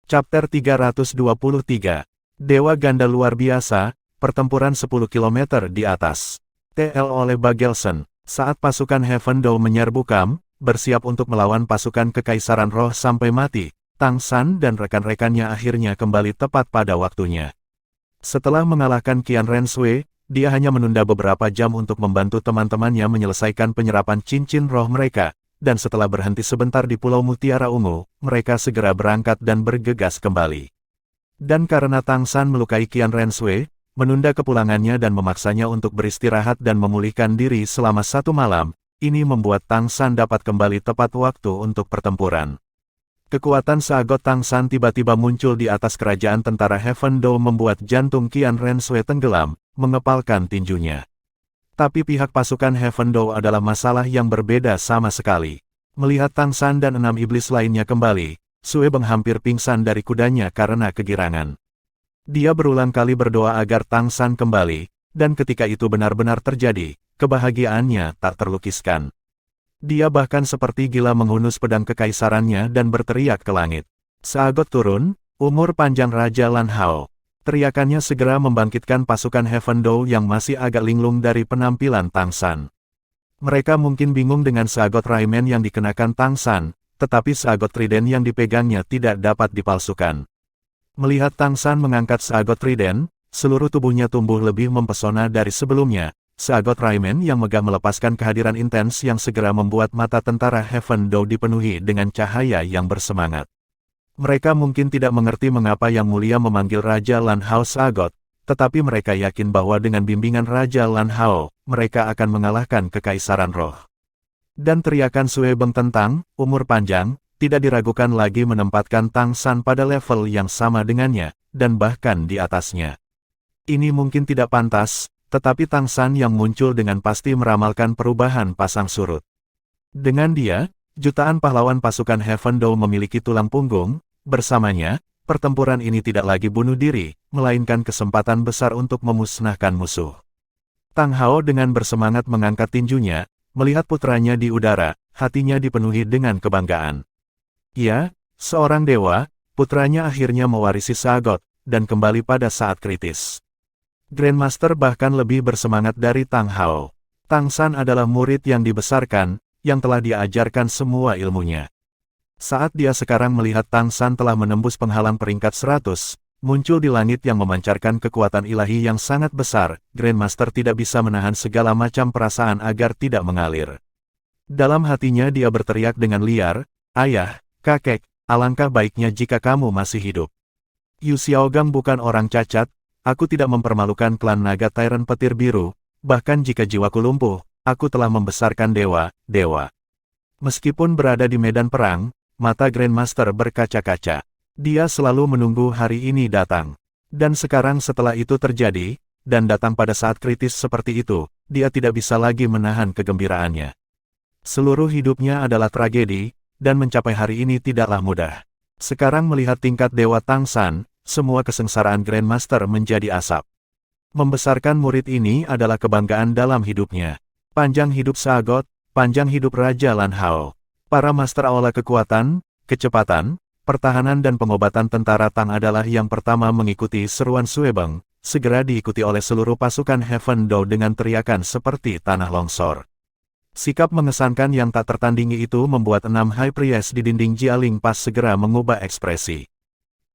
Chapter 323. Dewa Ganda Luar Biasa, Pertempuran 10 km di atas. TL oleh Bagelson. Saat pasukan Heaven Dao menyerbu Kam, bersiap untuk melawan pasukan Kekaisaran Roh sampai mati, Tang San dan rekan-rekannya akhirnya kembali tepat pada waktunya. Setelah mengalahkan Qian Renshui, dia hanya menunda beberapa jam untuk membantu teman-temannya menyelesaikan penyerapan cincin roh mereka, dan setelah berhenti sebentar di Pulau Mutiara Ungu, mereka segera berangkat dan bergegas kembali. Dan karena Tang San melukai Qian Renshui, menunda kepulangannya dan memaksanya untuk beristirahat dan memulihkan diri selama 1 malam, ini membuat Tang San dapat kembali tepat waktu untuk pertempuran. Kekuatan seagot Tang San tiba-tiba muncul di atas kerajaan tentara Heaven Dao membuat jantung Qian Renshui tenggelam, mengepalkan tinjunya. Tapi pihak pasukan Heaven Dao adalah masalah yang berbeda sama sekali. Melihat Tang San dan 6 iblis lainnya kembali, Sue Beng hampir pingsan dari kudanya karena kegirangan. Dia berulang kali berdoa agar Tang San kembali, dan ketika itu benar-benar terjadi, kebahagiaannya tak terlukiskan. Dia bahkan seperti gila menghunus pedang kekaisarannya dan berteriak ke langit. Seagot turun, umur panjang Raja Lan Hao. Teriakannya segera membangkitkan pasukan Heaven Dao yang masih agak linglung dari penampilan Tang San. Mereka mungkin bingung dengan seagot Raimen yang dikenakan Tang San, tetapi seagot trident yang dipegangnya tidak dapat dipalsukan. Melihat Tang San mengangkat seagot trident, seluruh tubuhnya tumbuh lebih mempesona dari sebelumnya. Seagot Raimen yang megah melepaskan kehadiran intens yang segera membuat mata tentara Heaven Dao dipenuhi dengan cahaya yang bersemangat. Mereka mungkin tidak mengerti mengapa Yang Mulia memanggil Raja Lan Hao seagot, tetapi mereka yakin bahwa dengan bimbingan Raja Lan Hao, mereka akan mengalahkan Kekaisaran Roh. Dan teriakan Sue Beng tentang umur panjang, tidak diragukan lagi menempatkan Tang San pada level yang sama dengannya, dan bahkan di atasnya. Ini mungkin tidak pantas, tetapi Tang San yang muncul dengan pasti meramalkan perubahan pasang surut. Dengan dia, jutaan pahlawan pasukan Heaven Dao memiliki tulang punggung. Bersamanya, pertempuran ini tidak lagi bunuh diri, melainkan kesempatan besar untuk memusnahkan musuh. Tang Hao dengan bersemangat mengangkat tinjunya, melihat putranya di udara, hatinya dipenuhi dengan kebanggaan. Ya, seorang dewa, putranya akhirnya mewarisi Sagot, dan kembali pada saat kritis. Grandmaster bahkan lebih bersemangat dari Tang Hao. Tang San adalah murid yang dibesarkan, yang telah diajarkan semua ilmunya. Saat dia sekarang melihat Tang San telah menembus penghalang peringkat 100, muncul di langit yang memancarkan kekuatan ilahi yang sangat besar, Grandmaster tidak bisa menahan segala macam perasaan agar tidak mengalir. Dalam hatinya dia berteriak dengan liar, "Ayah, kakek, alangkah baiknya jika kamu masih hidup. Yu Xiaogang bukan orang cacat, aku tidak mempermalukan klan naga Tyrant Petir Biru, bahkan jika jiwaku lumpuh, aku telah membesarkan dewa. Meskipun berada di medan perang, mata Grandmaster berkaca-kaca. Dia selalu menunggu hari ini datang. Dan sekarang setelah itu terjadi, dan datang pada saat kritis seperti itu, dia tidak bisa lagi menahan kegembiraannya. Seluruh hidupnya adalah tragedi, dan mencapai hari ini tidaklah mudah. Sekarang melihat tingkat Dewa Tang San, semua kesengsaraan Grandmaster menjadi asap. Membesarkan murid ini adalah kebanggaan dalam hidupnya. Panjang hidup Sagot, panjang hidup Raja Lan Hao. Para Master Aula kekuatan, kecepatan, pertahanan dan pengobatan tentara Tang adalah yang pertama mengikuti seruan Sue Beng, segera diikuti oleh seluruh pasukan Heaven Dao dengan teriakan seperti tanah longsor. Sikap mengesankan yang tak tertandingi itu membuat 6 High Priest di dinding Jialing Pass segera mengubah ekspresi.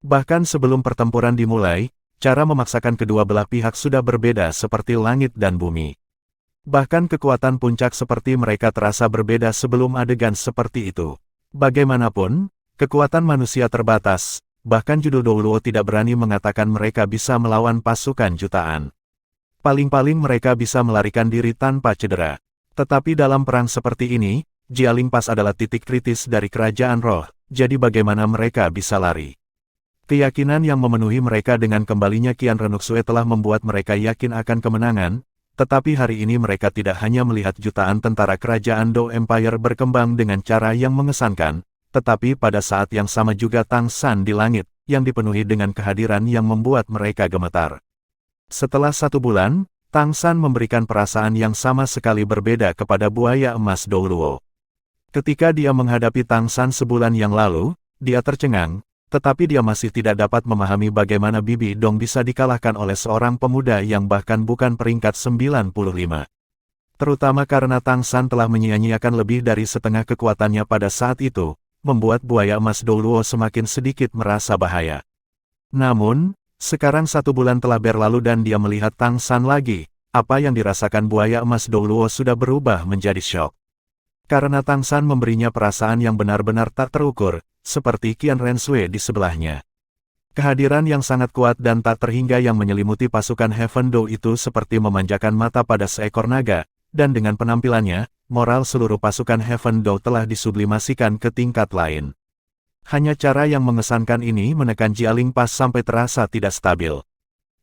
Bahkan sebelum pertempuran dimulai, cara memaksakan kedua belah pihak sudah berbeda seperti langit dan bumi. Bahkan kekuatan puncak seperti mereka terasa berbeda sebelum adegan seperti itu. Bagaimanapun, kekuatan manusia terbatas, bahkan Judo Doulo tidak berani mengatakan mereka bisa melawan pasukan jutaan. Paling-paling mereka bisa melarikan diri tanpa cedera. Tetapi dalam perang seperti ini, Jialing Pass adalah titik kritis dari kerajaan roh, jadi bagaimana mereka bisa lari? Keyakinan yang memenuhi mereka dengan kembalinya Qian Renouxue telah membuat mereka yakin akan kemenangan. Tetapi hari ini mereka tidak hanya melihat jutaan tentara kerajaan Dao Empire berkembang dengan cara yang mengesankan, tetapi pada saat yang sama juga Tang San di langit, yang dipenuhi dengan kehadiran yang membuat mereka gemetar. Setelah 1 bulan, Tang San memberikan perasaan yang sama sekali berbeda kepada buaya emas Doulo. Ketika dia menghadapi Tang San sebulan yang lalu, dia tercengang, Tetapi dia masih tidak dapat memahami bagaimana Bibi Dong bisa dikalahkan oleh seorang pemuda yang bahkan bukan peringkat 95. Terutama karena Tang San telah menyia-nyiakan lebih dari setengah kekuatannya pada saat itu, membuat buaya emas Douluo semakin sedikit merasa bahaya. Namun, sekarang 1 bulan telah berlalu dan dia melihat Tang San lagi. Apa yang dirasakan buaya emas Douluo sudah berubah menjadi syok. Karena Tang San memberinya perasaan yang benar-benar tak terukur, seperti Qian Renshui di sebelahnya. Kehadiran yang sangat kuat dan tak terhingga yang menyelimuti pasukan Heaven Dou itu seperti memanjakan mata pada seekor naga, dan dengan penampilannya, moral seluruh pasukan Heaven Dou telah disublimasikan ke tingkat lain. Hanya cara yang mengesankan ini menekan Jialing Pass sampai terasa tidak stabil.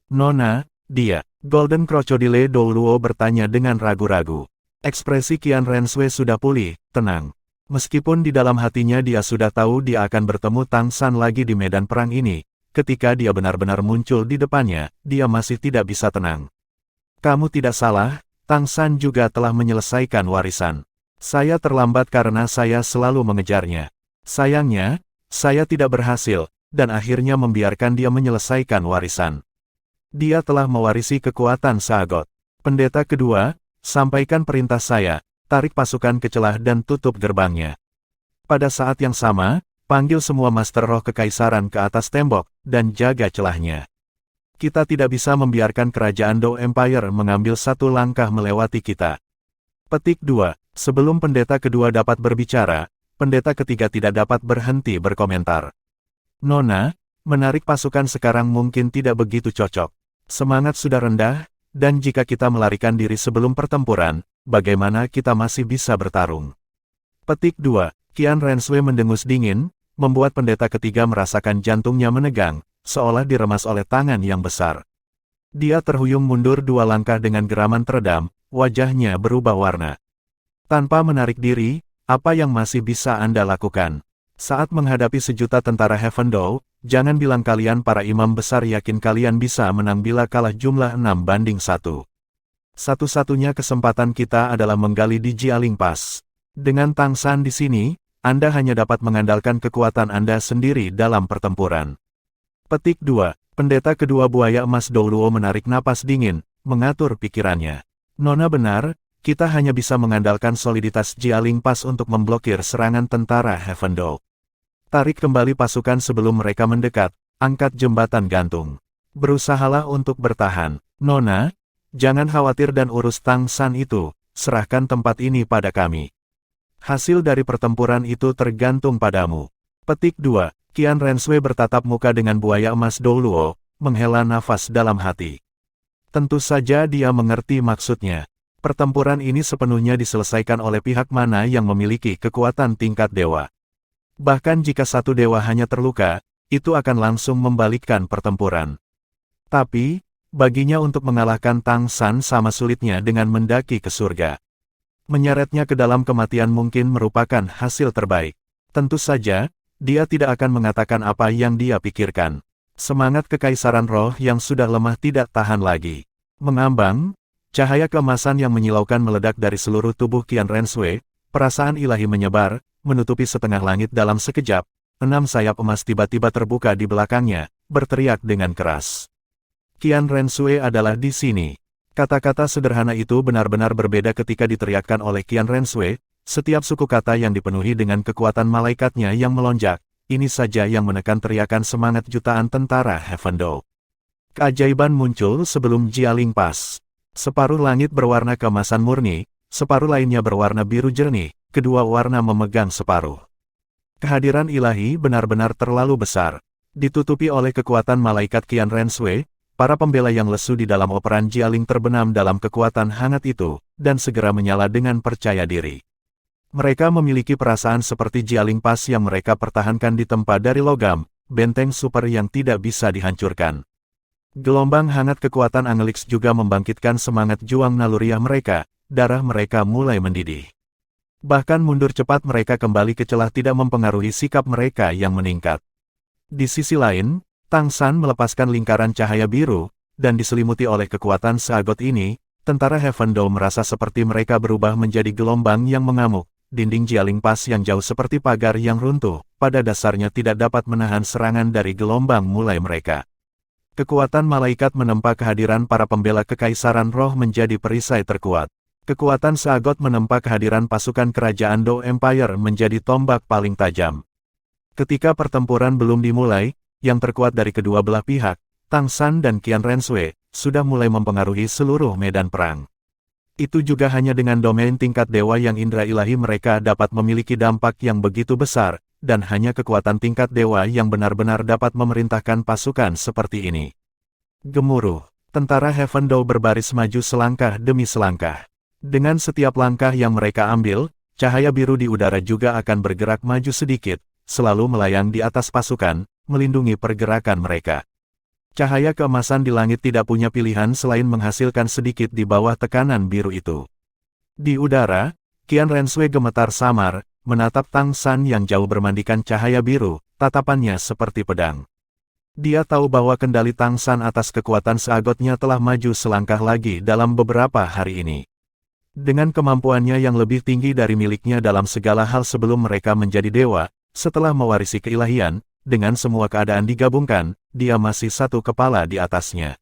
Nona, dia, Golden Crocodile Douluo bertanya dengan ragu-ragu. Ekspresi Qian Renshui sudah pulih, tenang. Meskipun di dalam hatinya dia sudah tahu dia akan bertemu Tang San lagi di medan perang ini, ketika dia benar-benar muncul di depannya, dia masih tidak bisa tenang. Kamu tidak salah, Tang San juga telah menyelesaikan warisan. Saya terlambat karena saya selalu mengejarnya. Sayangnya, saya tidak berhasil, dan akhirnya membiarkan dia menyelesaikan warisan. Dia telah mewarisi kekuatan Sagot. Pendeta kedua, sampaikan perintah saya, tarik pasukan ke celah dan tutup gerbangnya. Pada saat yang sama, panggil semua Master Roh Kekaisaran ke atas tembok, dan jaga celahnya. Kita tidak bisa membiarkan kerajaan Dou Empire mengambil satu langkah melewati kita. Petik 2. Sebelum pendeta kedua dapat berbicara, pendeta ketiga tidak dapat berhenti berkomentar. Nona, menarik pasukan sekarang mungkin tidak begitu cocok. Semangat sudah rendah, dan jika kita melarikan diri sebelum pertempuran, bagaimana kita masih bisa bertarung? Petik 2. Qian Renshui mendengus dingin, membuat pendeta ketiga merasakan jantungnya menegang, seolah diremas oleh tangan yang besar. Dia terhuyung mundur 2 langkah dengan geraman teredam, wajahnya berubah warna. Tanpa menarik diri, apa yang masih bisa Anda lakukan? Saat menghadapi sejuta tentara Heaven Dou, jangan bilang kalian para imam besar yakin kalian bisa menang bila kalah jumlah 6-1. Satu-satunya kesempatan kita adalah menggali di Jialing Pass. Dengan Tang San di sini, Anda hanya dapat mengandalkan kekuatan Anda sendiri dalam pertempuran. Petik 2. Pendeta kedua buaya emas Douluo menarik napas dingin, mengatur pikirannya. Nona benar, kita hanya bisa mengandalkan soliditas Jialing Pass untuk memblokir serangan tentara Heaven Dou. Tarik kembali pasukan sebelum mereka mendekat, angkat jembatan gantung. Berusahalah untuk bertahan. Nona, jangan khawatir dan urus Tang San itu, serahkan tempat ini pada kami. Hasil dari pertempuran itu tergantung padamu. Petik 2. Qian Renshui bertatap muka dengan buaya emas Douluo, menghela nafas dalam hati. Tentu saja dia mengerti maksudnya. Pertempuran ini sepenuhnya diselesaikan oleh pihak mana yang memiliki kekuatan tingkat dewa. Bahkan jika satu dewa hanya terluka, itu akan langsung membalikkan pertempuran. Tapi, baginya untuk mengalahkan Tang San sama sulitnya dengan mendaki ke surga. Menyeretnya ke dalam kematian mungkin merupakan hasil terbaik. Tentu saja, dia tidak akan mengatakan apa yang dia pikirkan. Semangat kekaisaran roh yang sudah lemah tidak tahan lagi. Mengambang, cahaya keemasan yang menyilaukan meledak dari seluruh tubuh Qian Renshui, perasaan ilahi menyebar, menutupi setengah langit dalam sekejap, 6 sayap emas tiba-tiba terbuka di belakangnya, berteriak dengan keras. Qian Renshui adalah di sini. Kata-kata sederhana itu benar-benar berbeda ketika diteriakkan oleh Qian Renshui, setiap suku kata yang dipenuhi dengan kekuatan malaikatnya yang melonjak, ini saja yang menekan teriakan semangat jutaan tentara Heaven Dou. Keajaiban muncul sebelum Jialing Pass. Separuh langit berwarna keemasan murni, separuh lainnya berwarna biru jernih. Kedua warna memegang separuh. Kehadiran ilahi benar-benar terlalu besar. Ditutupi oleh kekuatan malaikat Qian Renshui, para pembela yang lesu di dalam operan Jialing terbenam dalam kekuatan hangat itu, dan segera menyala dengan percaya diri. Mereka memiliki perasaan seperti Jialing Pass yang mereka pertahankan di tempat dari logam, benteng super yang tidak bisa dihancurkan. Gelombang hangat kekuatan Angelix juga membangkitkan semangat juang naluriah mereka, darah mereka mulai mendidih. Bahkan mundur cepat mereka kembali ke celah tidak mempengaruhi sikap mereka yang meningkat. Di sisi lain, Tang San melepaskan lingkaran cahaya biru, dan diselimuti oleh kekuatan Sagot ini, tentara Heaven Dou merasa seperti mereka berubah menjadi gelombang yang mengamuk, dinding Jialing Pass yang jauh seperti pagar yang runtuh, pada dasarnya tidak dapat menahan serangan dari gelombang mulai mereka. Kekuatan malaikat menempa kehadiran para pembela kekaisaran roh menjadi perisai terkuat. Kekuatan Seagot menempa kehadiran pasukan kerajaan Dou Empire menjadi tombak paling tajam. Ketika pertempuran belum dimulai, yang terkuat dari kedua belah pihak, Tang San dan Qian Renshui, sudah mulai mempengaruhi seluruh medan perang. Itu juga hanya dengan domain tingkat dewa yang indera ilahi mereka dapat memiliki dampak yang begitu besar, dan hanya kekuatan tingkat dewa yang benar-benar dapat memerintahkan pasukan seperti ini. Gemuruh, tentara Heaven Dou berbaris maju selangkah demi selangkah. Dengan setiap langkah yang mereka ambil, cahaya biru di udara juga akan bergerak maju sedikit, selalu melayang di atas pasukan, melindungi pergerakan mereka. Cahaya keemasan di langit tidak punya pilihan selain menghasilkan sedikit di bawah tekanan biru itu. Di udara, Qian Renshui gemetar samar, menatap Tang San yang jauh bermandikan cahaya biru, tatapannya seperti pedang. Dia tahu bahwa kendali Tang San atas kekuatan Seagotnya telah maju selangkah lagi dalam beberapa hari ini. Dengan kemampuannya yang lebih tinggi dari miliknya dalam segala hal sebelum mereka menjadi dewa, setelah mewarisi keilahian, dengan semua keadaan digabungkan, dia masih satu kepala di atasnya.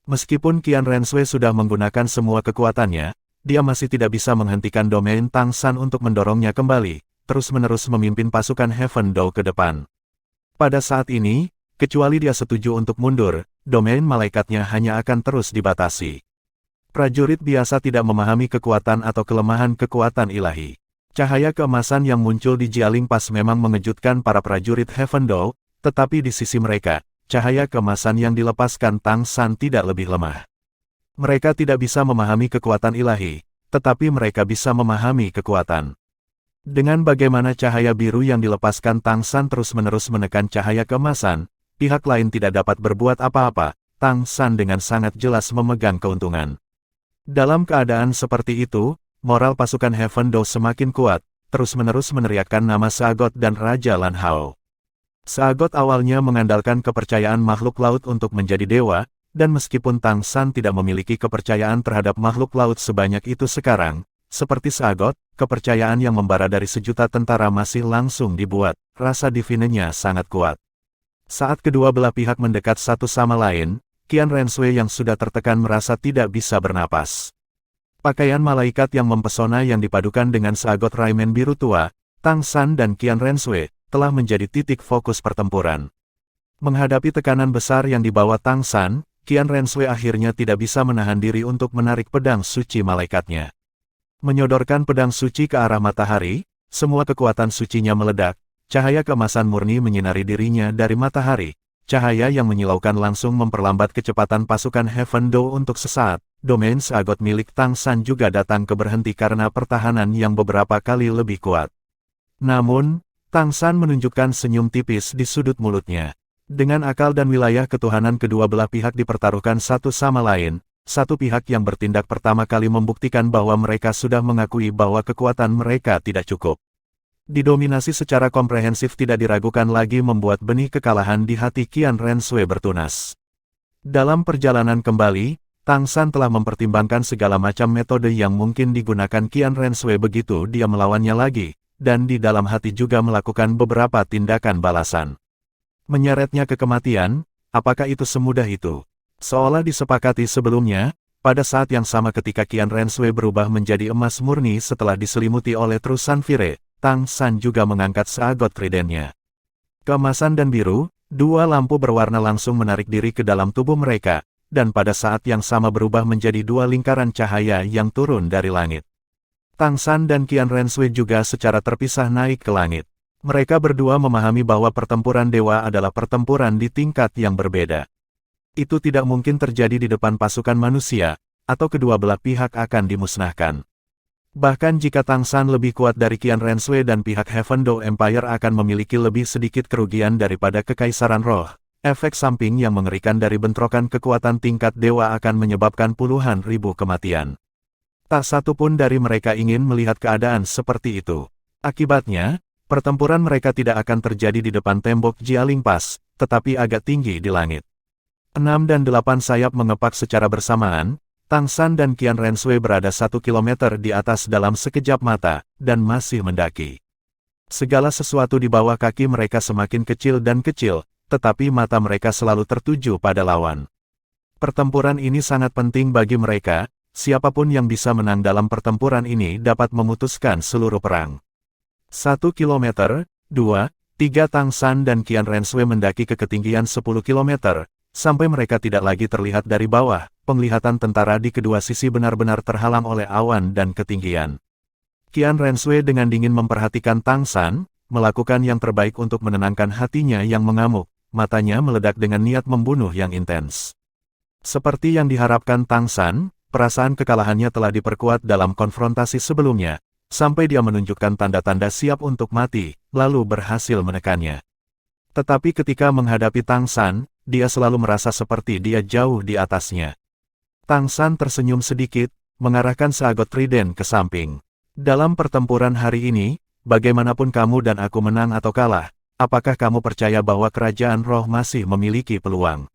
Meskipun Qian Renshui sudah menggunakan semua kekuatannya, dia masih tidak bisa menghentikan domain Tang San untuk mendorongnya kembali, terus-menerus memimpin pasukan Heaven Dou ke depan. Pada saat ini, kecuali dia setuju untuk mundur, domain malaikatnya hanya akan terus dibatasi. Prajurit biasa tidak memahami kekuatan atau kelemahan kekuatan ilahi. Cahaya keemasan yang muncul di Jialing Pass memang mengejutkan para prajurit Heaven Dou, tetapi di sisi mereka, cahaya keemasan yang dilepaskan Tang San tidak lebih lemah. Mereka tidak bisa memahami kekuatan ilahi, tetapi mereka bisa memahami kekuatan. Dengan bagaimana cahaya biru yang dilepaskan Tang San terus-menerus menekan cahaya keemasan, pihak lain tidak dapat berbuat apa-apa, Tang San dengan sangat jelas memegang keuntungan. Dalam keadaan seperti itu, moral pasukan Heaven Dou semakin kuat, terus-menerus meneriakkan nama Seagot dan Raja Lan Hao. Seagot awalnya mengandalkan kepercayaan makhluk laut untuk menjadi dewa, dan meskipun Tang San tidak memiliki kepercayaan terhadap makhluk laut sebanyak itu sekarang, seperti Seagot, kepercayaan yang membara dari sejuta tentara masih langsung dibuat, rasa divinenya sangat kuat. Saat kedua belah pihak mendekat satu sama lain, Qian Renshui yang sudah tertekan merasa tidak bisa bernapas. Pakaian malaikat yang mempesona yang dipadukan dengan Seagot Raimen biru tua, Tang San dan Qian Renshui, telah menjadi titik fokus pertempuran. Menghadapi tekanan besar yang dibawa Tang San, Qian Renshui akhirnya tidak bisa menahan diri untuk menarik pedang suci malaikatnya. Menyodorkan pedang suci ke arah matahari, semua kekuatan sucinya meledak, cahaya keemasan murni menyinari dirinya dari matahari, cahaya yang menyilaukan langsung memperlambat kecepatan pasukan Heaven Dou untuk sesaat. Domain Seagot milik Tang San juga datang ke berhenti karena pertahanan yang beberapa kali lebih kuat. Namun, Tang San menunjukkan senyum tipis di sudut mulutnya. Dengan akal dan wilayah ketuhanan kedua belah pihak dipertaruhkan satu sama lain, satu pihak yang bertindak pertama kali membuktikan bahwa mereka sudah mengakui bahwa kekuatan mereka tidak cukup. Didominasi secara komprehensif tidak diragukan lagi membuat benih kekalahan di hati Qian Renshui bertunas. Dalam perjalanan kembali, Tang San telah mempertimbangkan segala macam metode yang mungkin digunakan Qian Renshui begitu dia melawannya lagi, dan di dalam hati juga melakukan beberapa tindakan balasan. Menyeretnya ke kematian, apakah itu semudah itu? Seolah disepakati sebelumnya, pada saat yang sama ketika Qian Renshui berubah menjadi emas murni setelah diselimuti oleh terusan Fire, Tang San juga mengangkat Seagot tridennya. Keemasan dan biru, dua lampu berwarna langsung menarik diri ke dalam tubuh mereka, dan pada saat yang sama berubah menjadi dua lingkaran cahaya yang turun dari langit. Tang San dan Qian Renshui juga secara terpisah naik ke langit. Mereka berdua memahami bahwa pertempuran dewa adalah pertempuran di tingkat yang berbeda. Itu tidak mungkin terjadi di depan pasukan manusia, atau kedua belah pihak akan dimusnahkan. Bahkan jika Tang San lebih kuat dari Qian Renshui dan pihak Heaven Dou Empire akan memiliki lebih sedikit kerugian daripada Kekaisaran Roh, efek samping yang mengerikan dari bentrokan kekuatan tingkat dewa akan menyebabkan puluhan ribu kematian. Tak satu pun dari mereka ingin melihat keadaan seperti itu. Akibatnya, pertempuran mereka tidak akan terjadi di depan tembok Jialing Pass, tetapi agak tinggi di langit. 6 dan 8 sayap mengepak secara bersamaan, Tang San dan Qian Renshui berada 1 kilometer di atas dalam sekejap mata, dan masih mendaki. Segala sesuatu di bawah kaki mereka semakin kecil dan kecil, tetapi mata mereka selalu tertuju pada lawan. Pertempuran ini sangat penting bagi mereka, siapapun yang bisa menang dalam pertempuran ini dapat memutuskan seluruh perang. 1 kilometer, 2, 3 Tang San dan Qian Renshui mendaki ke ketinggian 10 kilometer, sampai mereka tidak lagi terlihat dari bawah. Penglihatan tentara di kedua sisi benar-benar terhalang oleh awan dan ketinggian. Qian Renshui dengan dingin memperhatikan Tang San, melakukan yang terbaik untuk menenangkan hatinya yang mengamuk, matanya meledak dengan niat membunuh yang intens. Seperti yang diharapkan Tang San, perasaan kekalahannya telah diperkuat dalam konfrontasi sebelumnya, sampai dia menunjukkan tanda-tanda siap untuk mati, lalu berhasil menekannya. Tetapi ketika menghadapi Tang San, dia selalu merasa seperti dia jauh di atasnya. Tang San tersenyum sedikit, mengarahkan seagot trident ke samping. Dalam pertempuran hari ini, bagaimanapun kamu dan aku menang atau kalah, apakah kamu percaya bahwa kerajaan roh masih memiliki peluang?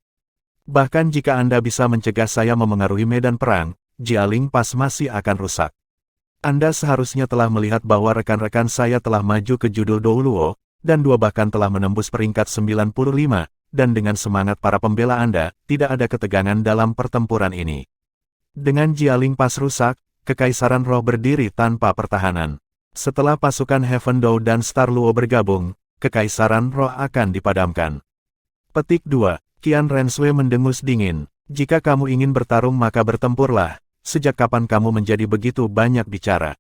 Bahkan jika Anda bisa mencegah saya memengaruhi medan perang, Jialing Pass masih akan rusak. Anda seharusnya telah melihat bahwa rekan-rekan saya telah maju ke judul Douluo, dan 2 bahkan telah menembus peringkat 95. Dan dengan semangat para pembela Anda, tidak ada ketegangan dalam pertempuran ini. Dengan Jialing Pass rusak, Kekaisaran Roh berdiri tanpa pertahanan. Setelah pasukan Heaven Dou dan Star Luo bergabung, Kekaisaran Roh akan dipadamkan. Petik 2. Qian Renshui mendengus dingin. Jika kamu ingin bertarung maka bertempurlah. Sejak kapan kamu menjadi begitu banyak bicara?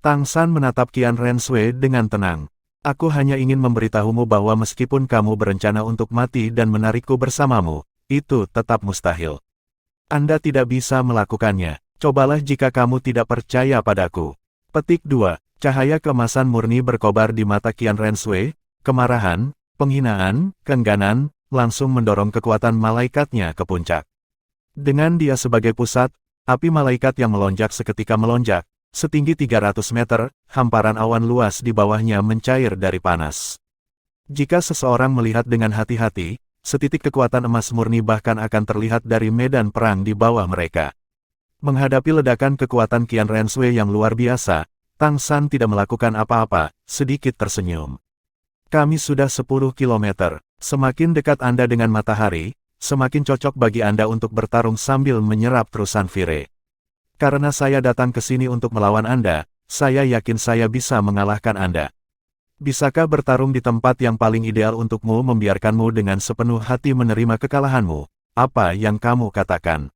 Tang San menatap Qian Renshui dengan tenang. Aku hanya ingin memberitahumu bahwa meskipun kamu berencana untuk mati dan menarikku bersamamu, itu tetap mustahil. Anda tidak bisa melakukannya. Cobalah jika kamu tidak percaya padaku. Petik 2. Cahaya keemasan murni berkobar di mata Qian Renshui, kemarahan, penghinaan, keengganan, langsung mendorong kekuatan malaikatnya ke puncak. Dengan dia sebagai pusat, api malaikat yang melonjak seketika melonjak. Setinggi 300 meter, hamparan awan luas di bawahnya mencair dari panas. Jika seseorang melihat dengan hati-hati, setitik kekuatan emas murni bahkan akan terlihat dari medan perang di bawah mereka. Menghadapi ledakan kekuatan Qian Renshui yang luar biasa, Tang San tidak melakukan apa-apa, sedikit tersenyum. Kami sudah 10 kilometer. Semakin dekat Anda dengan matahari, semakin cocok bagi Anda untuk bertarung sambil menyerap terusan Fire. Karena saya datang ke sini untuk melawan Anda, saya yakin saya bisa mengalahkan Anda. Bisakah bertarung di tempat yang paling ideal untukmu membiarkanmu dengan sepenuh hati menerima kekalahanmu? Apa yang kamu katakan?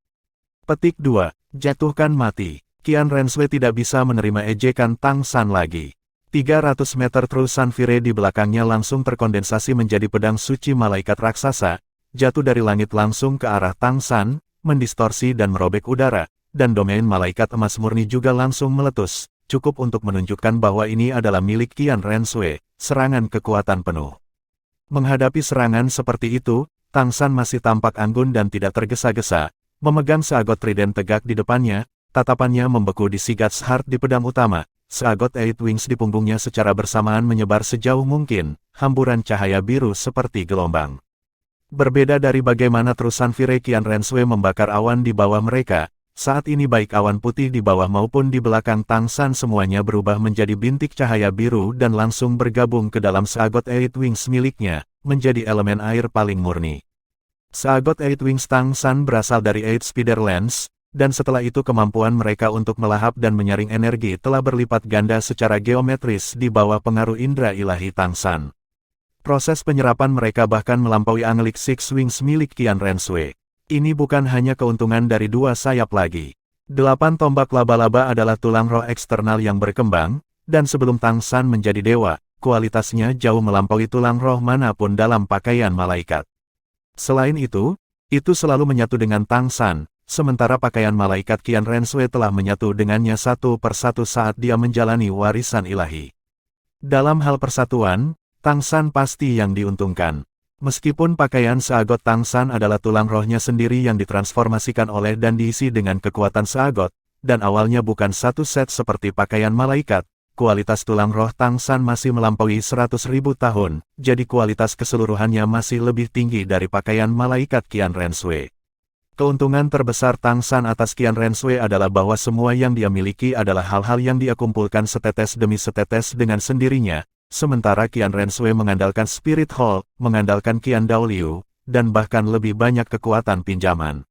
Petik 2. Jatuhkan mati. Qian Renshui tidak bisa menerima ejekan Tang San lagi. 300 meter terusan Fire di belakangnya langsung terkondensasi menjadi pedang suci malaikat raksasa, jatuh dari langit langsung ke arah Tang San, mendistorsi dan merobek udara. Dan domain malaikat emas murni juga langsung meletus, cukup untuk menunjukkan bahwa ini adalah milik Qian Renshui, serangan kekuatan penuh. Menghadapi serangan seperti itu, Tang San masih tampak anggun dan tidak tergesa-gesa, memegang seagot trident tegak di depannya, tatapannya membeku di Sigat's Heart di pedang utama, seagot Eight Wings di punggungnya secara bersamaan menyebar sejauh mungkin, hamburan cahaya biru seperti gelombang. Berbeda dari bagaimana terusan Fire Qian Renshui membakar awan di bawah mereka, saat ini baik awan putih di bawah maupun di belakang Tang San semuanya berubah menjadi bintik cahaya biru dan langsung bergabung ke dalam seagot Eight Wings miliknya, menjadi elemen air paling murni. Seagot Eight Wings Tang San berasal dari Eight Spider Lens, dan setelah itu kemampuan mereka untuk melahap dan menyaring energi telah berlipat ganda secara geometris di bawah pengaruh indera ilahi Tang San. Proses penyerapan mereka bahkan melampaui Angelic Six Wings milik Qian Renshui. Ini bukan hanya keuntungan dari 2 sayap lagi. 8 tombak laba-laba adalah tulang roh eksternal yang berkembang, dan sebelum Tang San menjadi dewa, kualitasnya jauh melampaui tulang roh manapun dalam pakaian malaikat. Selain itu selalu menyatu dengan Tang San, sementara pakaian malaikat Qian Renshui telah menyatu dengannya satu persatu saat dia menjalani warisan ilahi. Dalam hal persatuan, Tang San pasti yang diuntungkan. Meskipun pakaian seagot Tang San adalah tulang rohnya sendiri yang ditransformasikan oleh dan diisi dengan kekuatan seagot, dan awalnya bukan satu set seperti pakaian malaikat, kualitas tulang roh Tang San masih melampaui 100.000 tahun, jadi kualitas keseluruhannya masih lebih tinggi dari pakaian malaikat Qian Renshui. Keuntungan terbesar Tang San atas Qian Renshui adalah bahwa semua yang dia miliki adalah hal-hal yang dia kumpulkan setetes demi setetes dengan sendirinya, sementara Qian Renshui mengandalkan Spirit Hall, mengandalkan Qian Daoliu, dan bahkan lebih banyak kekuatan pinjaman.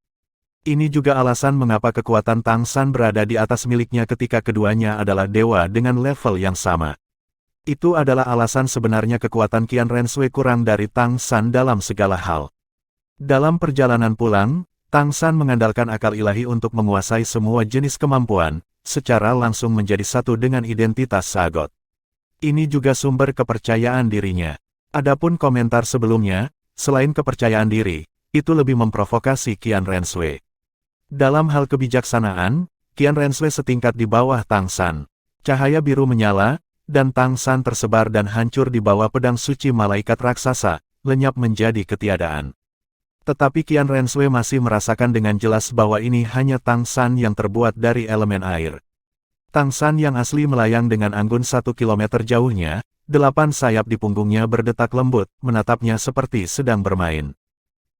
Ini juga alasan mengapa kekuatan Tang San berada di atas miliknya ketika keduanya adalah dewa dengan level yang sama. Itu adalah alasan sebenarnya kekuatan Qian Renshui kurang dari Tang San dalam segala hal. Dalam perjalanan pulang, Tang San mengandalkan akal ilahi untuk menguasai semua jenis kemampuan, secara langsung menjadi satu dengan identitas Sagot. Ini juga sumber kepercayaan dirinya. Adapun komentar sebelumnya, selain kepercayaan diri, itu lebih memprovokasi Qian Renshui. Dalam hal kebijaksanaan, Qian Renshui setingkat di bawah Tang San. Cahaya biru menyala, dan Tang San tersebar dan hancur di bawah pedang suci malaikat raksasa, lenyap menjadi ketiadaan. Tetapi Qian Renshui masih merasakan dengan jelas bahwa ini hanya Tang San yang terbuat dari elemen air. Tang San yang asli melayang dengan anggun 1 kilometer jauhnya, 8 sayap di punggungnya berdetak lembut, menatapnya seperti sedang bermain.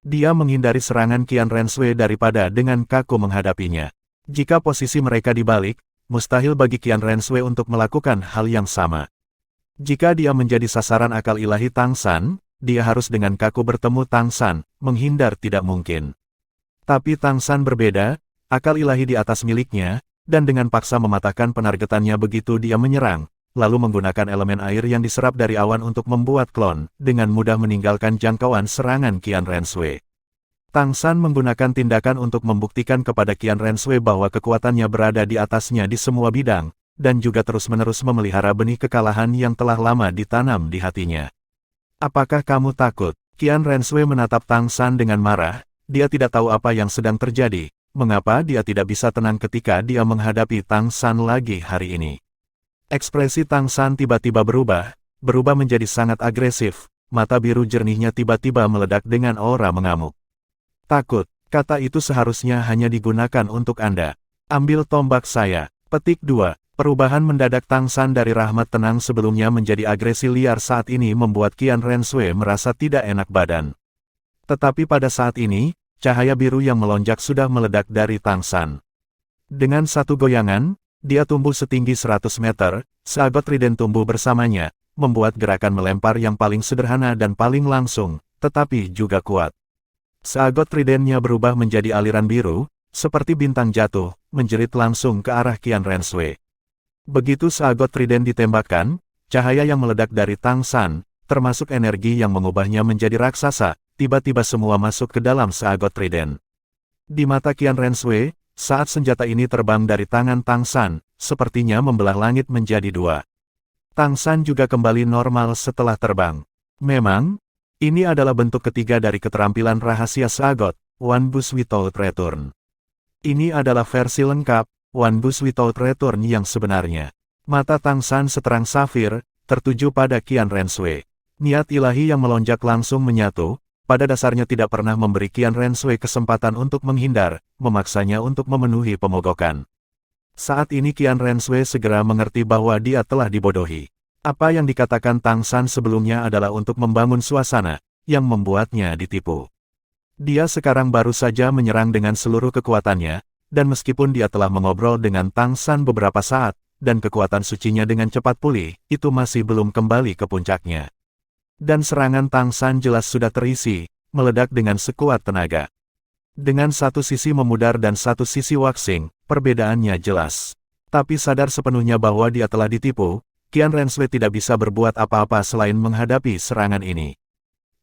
Dia menghindari serangan Qian Renshui daripada dengan kaku menghadapinya. Jika posisi mereka dibalik, mustahil bagi Qian Renshui untuk melakukan hal yang sama. Jika dia menjadi sasaran akal ilahi Tang San, dia harus dengan kaku bertemu Tang San, menghindar tidak mungkin. Tapi Tang San berbeda, akal ilahi di atas miliknya, dan dengan paksa mematahkan penargetannya begitu dia menyerang, lalu menggunakan elemen air yang diserap dari awan untuk membuat klon, dengan mudah meninggalkan jangkauan serangan Qian Renshui. Tang San menggunakan tindakan untuk membuktikan kepada Qian Renshui bahwa kekuatannya berada di atasnya di semua bidang, dan juga terus-menerus memelihara benih kekalahan yang telah lama ditanam di hatinya. Apakah kamu takut? Qian Renshui menatap Tang San dengan marah, dia tidak tahu apa yang sedang terjadi, mengapa dia tidak bisa tenang ketika dia menghadapi Tang San lagi hari ini. Ekspresi Tang San tiba-tiba berubah menjadi sangat agresif, mata biru jernihnya tiba-tiba meledak dengan aura mengamuk. Takut, kata itu seharusnya hanya digunakan untuk Anda. Ambil tombak saya. Petik 2. Perubahan mendadak Tang San dari rahmat tenang sebelumnya menjadi agresi liar saat ini membuat Qian Renshui merasa tidak enak badan. Tetapi pada saat ini, cahaya biru yang melonjak sudah meledak dari Tang San. Dengan satu goyangan, dia tumbuh setinggi 100 meter, Sagot Trident tumbuh bersamanya, membuat gerakan melempar yang paling sederhana dan paling langsung, tetapi juga kuat. Sagot Tridentnya berubah menjadi aliran biru, seperti bintang jatuh, menjerit langsung ke arah Qian Renshui. Begitu Sagot Trident ditembakkan, cahaya yang meledak dari Tang San, termasuk energi yang mengubahnya menjadi raksasa, tiba-tiba semua masuk ke dalam Sagot Trident. Di mata Qian Renshui, saat senjata ini terbang dari tangan Tang San, sepertinya membelah langit menjadi dua. Tang San juga kembali normal setelah terbang. Memang, ini adalah bentuk ketiga dari keterampilan rahasia Sagot, One Boost Without Return. Ini adalah versi lengkap, One Boost Without Return yang sebenarnya. Mata Tang San seterang safir, tertuju pada Qian Renshui. Niat ilahi yang melonjak langsung menyatu, pada dasarnya tidak pernah memberi Qian Renshui kesempatan untuk menghindar, memaksanya untuk memenuhi pemogokan. Saat ini Qian Renshui segera mengerti bahwa dia telah dibodohi. Apa yang dikatakan Tang San sebelumnya adalah untuk membangun suasana, yang membuatnya ditipu. Dia sekarang baru saja menyerang dengan seluruh kekuatannya, dan meskipun dia telah mengobrol dengan Tang San beberapa saat, dan kekuatan sucinya dengan cepat pulih, itu masih belum kembali ke puncaknya. Dan serangan Tang San jelas sudah terisi, meledak dengan sekuat tenaga. Dengan satu sisi memudar dan satu sisi waxing, perbedaannya jelas. Tapi sadar sepenuhnya bahwa dia telah ditipu, Qian Renshui tidak bisa berbuat apa-apa selain menghadapi serangan ini.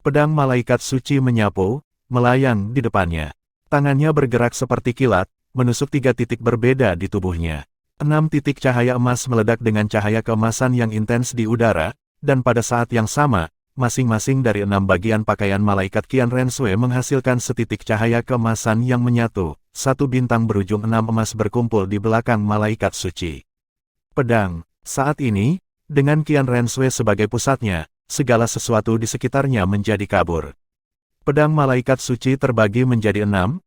Pedang malaikat suci menyapu, melayang di depannya. Tangannya bergerak seperti kilat, menusuk 3 titik berbeda di tubuhnya. 6 titik cahaya emas meledak dengan cahaya keemasan yang intens di udara, dan pada saat yang sama, masing-masing dari 6 bagian pakaian malaikat Qian Renshui menghasilkan setitik cahaya keemasan yang menyatu, satu bintang berujung 6 emas berkumpul di belakang malaikat suci. Pedang. Saat ini, dengan Qian Renshui sebagai pusatnya, segala sesuatu di sekitarnya menjadi kabur. Pedang malaikat suci terbagi menjadi 6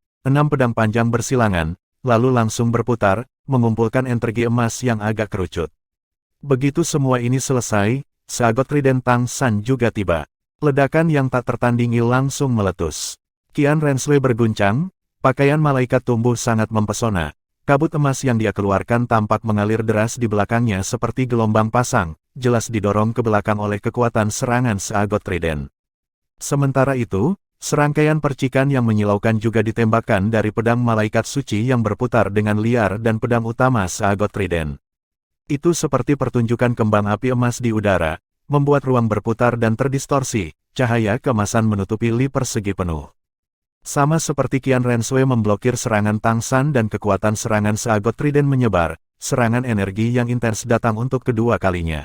pedang panjang bersilangan, lalu langsung berputar, mengumpulkan energi emas yang agak kerucut. Begitu semua ini selesai, Sagot Trident Tang San juga tiba. Ledakan yang tak tertandingi langsung meletus. Qian Renshui berguncang, Pakaian malaikat tumbuh sangat mempesona. Kabut emas yang dia keluarkan tampak mengalir deras di belakangnya seperti gelombang pasang, jelas didorong ke belakang oleh kekuatan serangan seagot trident. Sementara itu, serangkaian percikan yang menyilaukan juga ditembakkan dari pedang malaikat suci yang berputar dengan liar dan pedang utama seagot trident. Itu seperti pertunjukan kembang api emas di udara, membuat ruang berputar dan terdistorsi, cahaya keemasan menutupi li persegi penuh. Sama seperti Qian Renshui memblokir serangan Tang San dan kekuatan serangan seagot trident menyebar, serangan energi yang intens datang untuk kedua kalinya.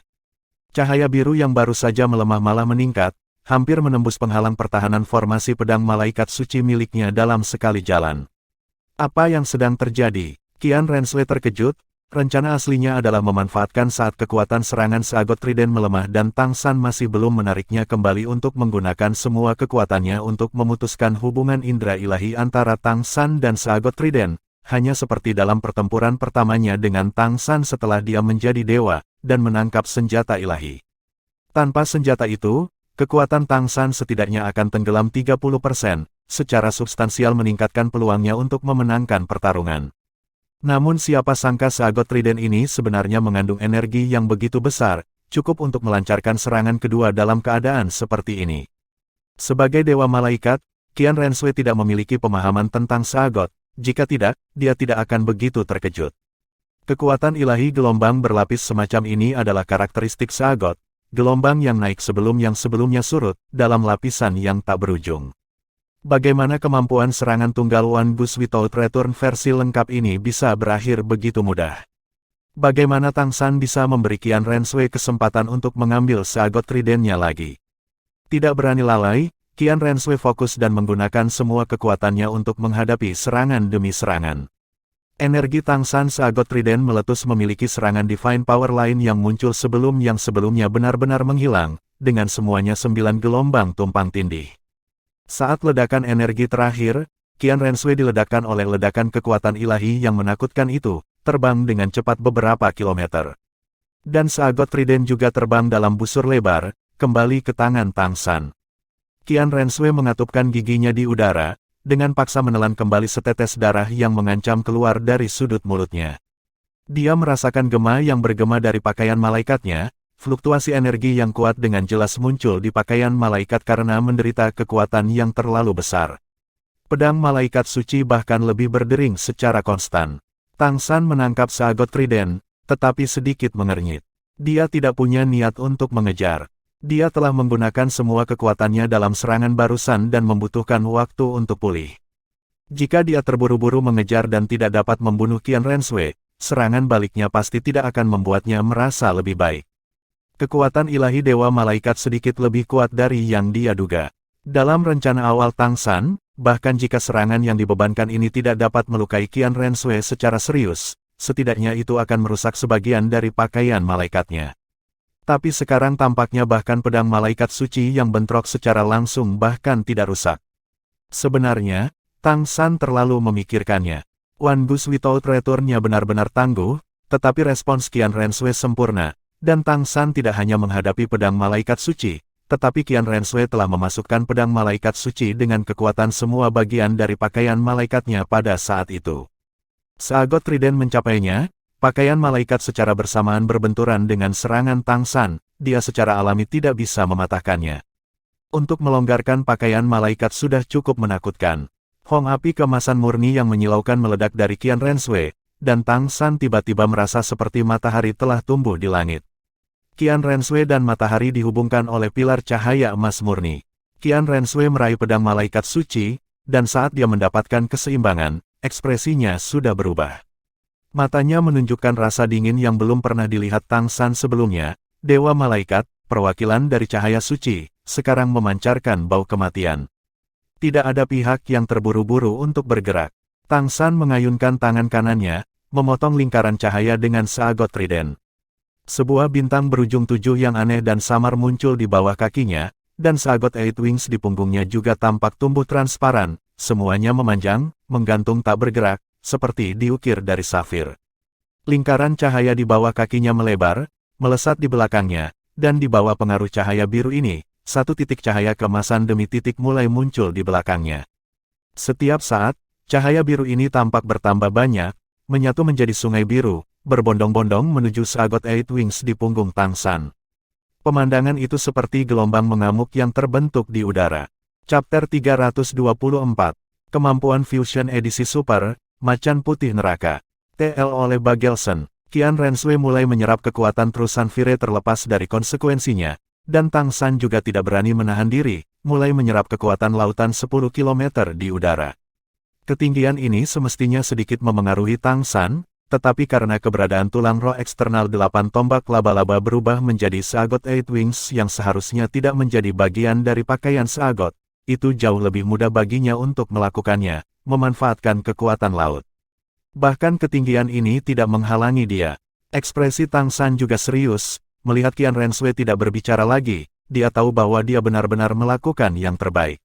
Cahaya biru yang baru saja melemah malah meningkat, hampir menembus penghalang pertahanan formasi pedang malaikat suci miliknya dalam sekali jalan. Apa yang sedang terjadi? Qian Renshui terkejut. Rencana aslinya adalah memanfaatkan saat kekuatan serangan seagot trident melemah dan Tang San masih belum menariknya kembali untuk menggunakan semua kekuatannya untuk memutuskan hubungan indera ilahi antara Tang San dan seagot trident, hanya seperti dalam pertempuran pertamanya dengan Tang San setelah dia menjadi dewa, dan menangkap senjata ilahi. Tanpa senjata itu, kekuatan Tang San setidaknya akan tenggelam 30%, secara substansial meningkatkan peluangnya untuk memenangkan pertarungan. Namun siapa sangka seagot trident ini sebenarnya mengandung energi yang begitu besar, cukup untuk melancarkan serangan kedua dalam keadaan seperti ini. Sebagai dewa malaikat, Qian Renshui tidak memiliki pemahaman tentang seagot, jika tidak, dia tidak akan begitu terkejut. Kekuatan ilahi gelombang berlapis semacam ini adalah karakteristik seagot, gelombang yang naik sebelum yang sebelumnya surut, dalam lapisan yang tak berujung. Bagaimana kemampuan serangan tunggal One Bus Without Return versi lengkap ini bisa berakhir begitu mudah? Bagaimana Tang San bisa memberi Qian Renshui kesempatan untuk mengambil seagot tridentnya lagi? Tidak berani lalai, Qian Renshui fokus dan menggunakan semua kekuatannya untuk menghadapi serangan demi serangan. Energi Tang San seagot trident meletus memiliki serangan divine power lain yang muncul sebelum yang sebelumnya benar-benar menghilang, dengan semuanya 9 gelombang tumpang tindih. Saat ledakan energi terakhir, Qian Renshui diledakkan oleh ledakan kekuatan ilahi yang menakutkan itu, terbang dengan cepat beberapa kilometer. Dan seagot trident juga terbang dalam busur lebar, kembali ke tangan Tang San. Qian Renshui mengatupkan giginya di udara, dengan paksa menelan kembali setetes darah yang mengancam keluar dari sudut mulutnya. Dia merasakan gema yang bergema dari pakaian malaikatnya. Fluktuasi energi yang kuat dengan jelas muncul di pakaian malaikat karena menderita kekuatan yang terlalu besar. Pedang malaikat suci bahkan lebih berdering secara konstan. Tang San menangkap seagot trident, tetapi sedikit mengernyit. Dia tidak punya niat untuk mengejar. Dia telah menggunakan semua kekuatannya dalam serangan barusan dan membutuhkan waktu untuk pulih. Jika dia terburu-buru mengejar dan tidak dapat membunuh Qian Renshui, serangan baliknya pasti tidak akan membuatnya merasa lebih baik. Kekuatan ilahi dewa malaikat sedikit lebih kuat dari yang dia duga. Dalam rencana awal Tang San, bahkan jika serangan yang dibebankan ini tidak dapat melukai Qian Renshui secara serius, setidaknya itu akan merusak sebagian dari pakaian malaikatnya. Tapi sekarang tampaknya bahkan pedang malaikat suci yang bentrok secara langsung bahkan tidak rusak. Sebenarnya, Tang San terlalu memikirkannya. One Bus Without Return-nya benar-benar tangguh, tetapi respons Qian Renshui sempurna. Dan Tang San tidak hanya menghadapi pedang malaikat suci, tetapi Qian Renshui telah memasukkan pedang malaikat suci dengan kekuatan semua bagian dari pakaian malaikatnya pada saat itu. Seagot trident mencapainya, pakaian malaikat secara bersamaan berbenturan dengan serangan Tang San, dia secara alami tidak bisa mematahkannya. Untuk melonggarkan pakaian malaikat sudah cukup menakutkan. Hong api keemasan murni yang menyilaukan meledak dari Qian Renshui, dan Tang San tiba-tiba merasa seperti matahari telah tumbuh di langit. Qian Renshui dan matahari dihubungkan oleh pilar cahaya emas murni. Qian Renshui meraih pedang malaikat suci, dan saat dia mendapatkan keseimbangan, ekspresinya sudah berubah. Matanya menunjukkan rasa dingin yang belum pernah dilihat Tang San sebelumnya. Dewa malaikat, perwakilan dari cahaya suci, sekarang memancarkan bau kematian. Tidak ada pihak yang terburu-buru untuk bergerak. Tang San mengayunkan tangan kanannya, memotong lingkaran cahaya dengan seagot trident. Sebuah bintang berujung 7 yang aneh dan samar muncul di bawah kakinya, dan seagot Eight Wings di punggungnya juga tampak tumbuh transparan, semuanya memanjang, menggantung tak bergerak, seperti diukir dari safir. Lingkaran cahaya di bawah kakinya melebar, melesat di belakangnya, dan di bawah pengaruh cahaya biru ini, satu titik cahaya keemasan demi titik mulai muncul di belakangnya. Setiap saat, Cahaya biru ini tampak bertambah banyak, menyatu menjadi sungai biru, berbondong-bondong menuju seagot Eight Wings di punggung Tang San. Pemandangan itu seperti gelombang mengamuk yang terbentuk di udara. Chapter 324. Kemampuan Fusion Edisi Super, Macan Putih Neraka. TL oleh Bagelson. Qian Renshui mulai menyerap kekuatan Trusan Fire terlepas dari konsekuensinya, dan Tang San juga tidak berani menahan diri, mulai menyerap kekuatan lautan 10 km di udara. Ketinggian ini semestinya sedikit memengaruhi Tang San, tetapi karena keberadaan tulang roh eksternal 8 tombak laba-laba berubah menjadi seagot Eight Wings yang seharusnya tidak menjadi bagian dari pakaian seagot, itu jauh lebih mudah baginya untuk melakukannya, memanfaatkan kekuatan laut. Bahkan ketinggian ini tidak menghalangi dia. Ekspresi Tang San juga serius, melihat Qian Renshui tidak berbicara lagi, dia tahu bahwa dia benar-benar melakukan yang terbaik.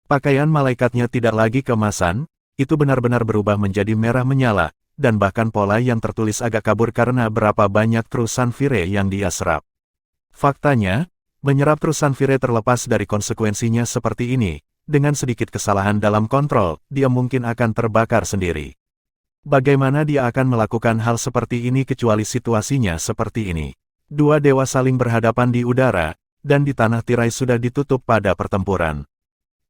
Pakaian malaikatnya tidak lagi kemasan, itu benar-benar berubah menjadi merah menyala, dan bahkan pola yang tertulis agak kabur karena berapa banyak Trusan Fire yang dia serap. Faktanya, menyerap Trusan Fire terlepas dari konsekuensinya seperti ini, dengan sedikit kesalahan dalam kontrol, dia mungkin akan terbakar sendiri. Bagaimana dia akan melakukan hal seperti ini kecuali situasinya seperti ini? Dua dewa saling berhadapan di udara, dan di tanah tirai sudah ditutup pada pertempuran.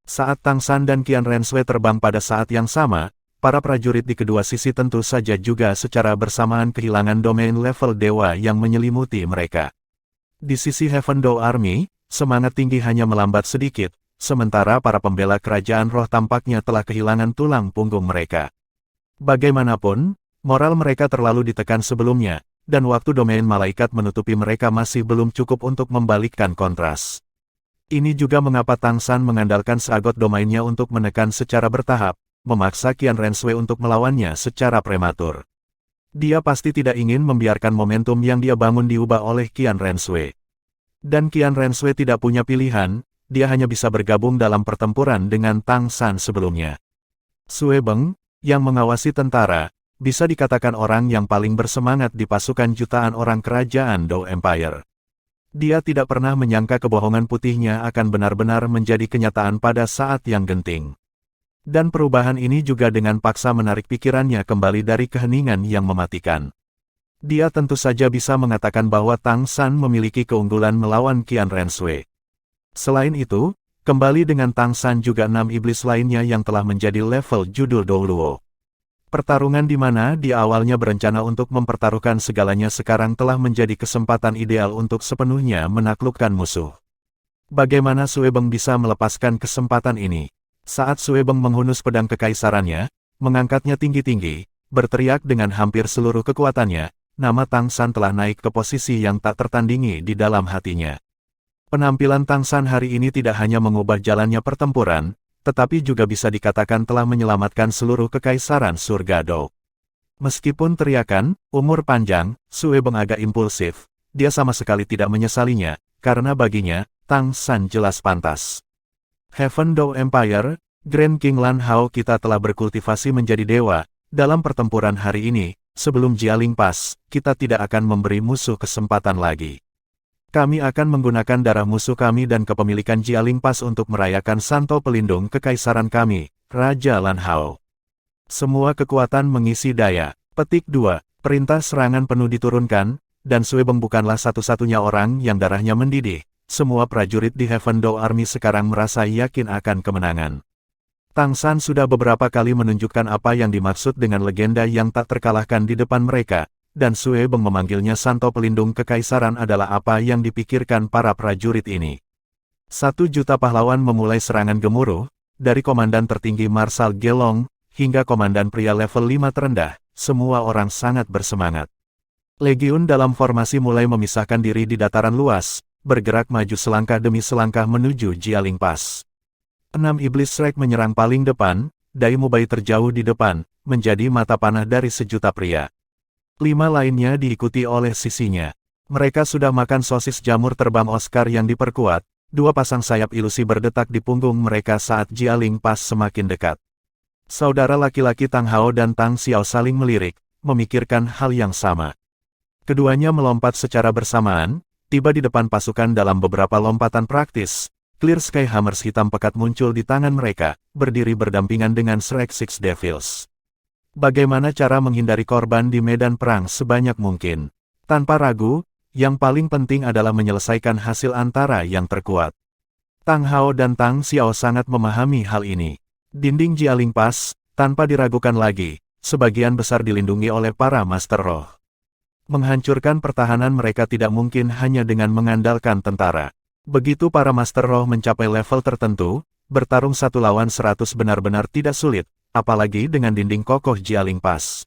Saat Tang San dan Qian Renshui terbang pada saat yang sama, para prajurit di kedua sisi tentu saja juga secara bersamaan kehilangan domain level dewa yang menyelimuti mereka. Di sisi Heaven Dao Army, semangat tinggi hanya melambat sedikit, sementara para pembela kerajaan roh tampaknya telah kehilangan tulang punggung mereka. Bagaimanapun, moral mereka terlalu ditekan sebelumnya, dan waktu domain malaikat menutupi mereka masih belum cukup untuk membalikkan kontras. Ini juga mengapa Tang San mengandalkan seagot domainnya untuk menekan secara bertahap, memaksa Qian Renshui untuk melawannya secara prematur. Dia pasti tidak ingin membiarkan momentum yang dia bangun diubah oleh Qian Renshui. Dan Qian Renshui tidak punya pilihan, dia hanya bisa bergabung dalam pertempuran dengan Tang San sebelumnya. Sue Beng, yang mengawasi tentara, bisa dikatakan orang yang paling bersemangat di pasukan jutaan orang kerajaan Dao Empire. Dia tidak pernah menyangka kebohongan putihnya akan benar-benar menjadi kenyataan pada saat yang genting. Dan perubahan ini juga dengan paksa menarik pikirannya kembali dari keheningan yang mematikan. Dia tentu saja bisa mengatakan bahwa Tang San memiliki keunggulan melawan Qian Renshui. Selain itu, kembali dengan Tang San juga 6 iblis lainnya yang telah menjadi level judul Douluo. Pertarungan di mana dia awalnya berencana untuk mempertaruhkan segalanya sekarang telah menjadi kesempatan ideal untuk sepenuhnya menaklukkan musuh. Bagaimana Sue Beng bisa melepaskan kesempatan ini? Saat Sue Beng menghunus pedang kekaisarannya, mengangkatnya tinggi-tinggi, berteriak dengan hampir seluruh kekuatannya, nama Tang San telah naik ke posisi yang tak tertandingi di dalam hatinya. Penampilan Tang San hari ini tidak hanya mengubah jalannya pertempuran, tetapi juga bisa dikatakan telah menyelamatkan seluruh kekaisaran surga Dao. Meskipun teriakan, umur panjang, Sue Beng agak impulsif, dia sama sekali tidak menyesalinya, karena baginya, Tang San jelas pantas. Heaven Dao Empire, Grand King Lan Hao kita telah berkultivasi menjadi dewa, dalam pertempuran hari ini, sebelum Jialing Pass, kita tidak akan memberi musuh kesempatan lagi. Kami akan menggunakan darah musuh kami dan kepemilikan Jialing Pass untuk merayakan Santo Pelindung Kekaisaran kami, Raja Lan Hao. Semua kekuatan mengisi daya. Petik 2. Perintah serangan penuh diturunkan, dan Sue Beng bukanlah satu-satunya orang yang darahnya mendidih. Semua prajurit di Heaven Dao Army sekarang merasa yakin akan kemenangan. Tang San sudah beberapa kali menunjukkan apa yang dimaksud dengan legenda yang tak terkalahkan di depan mereka, dan Sue Beng memanggilnya Santo Pelindung Kekaisaran adalah apa yang dipikirkan para prajurit ini. 1 juta pahlawan memulai serangan gemuruh, dari komandan tertinggi Marshal Gelong, hingga komandan pria level 5 terendah, semua orang sangat bersemangat. Legiun dalam formasi mulai memisahkan diri di dataran luas, bergerak maju selangkah demi selangkah menuju Jialing Pass. 6 iblis Shrek menyerang paling depan, Dai Mubai terjauh di depan, menjadi mata panah dari sejuta pria. 5 lainnya diikuti oleh sisinya. Mereka sudah makan sosis jamur terbang Oscar yang diperkuat, 2 pasang sayap ilusi berdetak di punggung mereka saat Jialing Pass semakin dekat. Saudara laki-laki Tang Hao dan Tang Xiao saling melirik, memikirkan hal yang sama. Keduanya melompat secara bersamaan, tiba di depan pasukan dalam beberapa lompatan praktis, Clear Sky Hammers hitam pekat muncul di tangan mereka, berdiri berdampingan dengan Shrek Six Devils. Bagaimana cara menghindari korban di medan perang sebanyak mungkin? Tanpa ragu, yang paling penting adalah menyelesaikan hasil antara yang terkuat. Tang Hao dan Tang Xiao sangat memahami hal ini. Dinding Jialing Pass, tanpa diragukan lagi, sebagian besar dilindungi oleh para Master Roh. Menghancurkan pertahanan mereka tidak mungkin hanya dengan mengandalkan tentara. Begitu para Master Roh mencapai level tertentu, bertarung 1 lawan 100 benar-benar tidak sulit, apalagi dengan dinding kokoh Jialing Pass.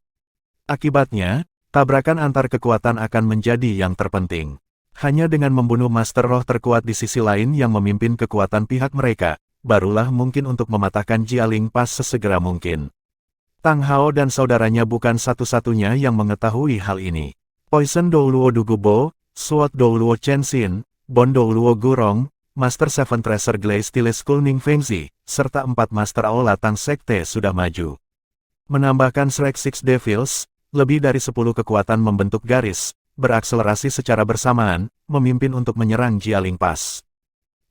Akibatnya, tabrakan antar kekuatan akan menjadi yang terpenting. Hanya dengan membunuh Master Roh terkuat di sisi lain yang memimpin kekuatan pihak mereka, barulah mungkin untuk mematahkan Jialing Pass sesegera mungkin. Tang Hao dan saudaranya bukan satu-satunya yang mengetahui hal ini. Poison Douluo Dugubo, Sword Douluo Chenxin, Bon Douluo Gurong, Master Seven Treasure Glaze Tiles Kulning Fengzi, serta 4 Master Aula Tang Sekte sudah maju. Menambahkan Shrek Six Devils, lebih dari 10 kekuatan membentuk garis, berakselerasi secara bersamaan, memimpin untuk menyerang Jialing Pass.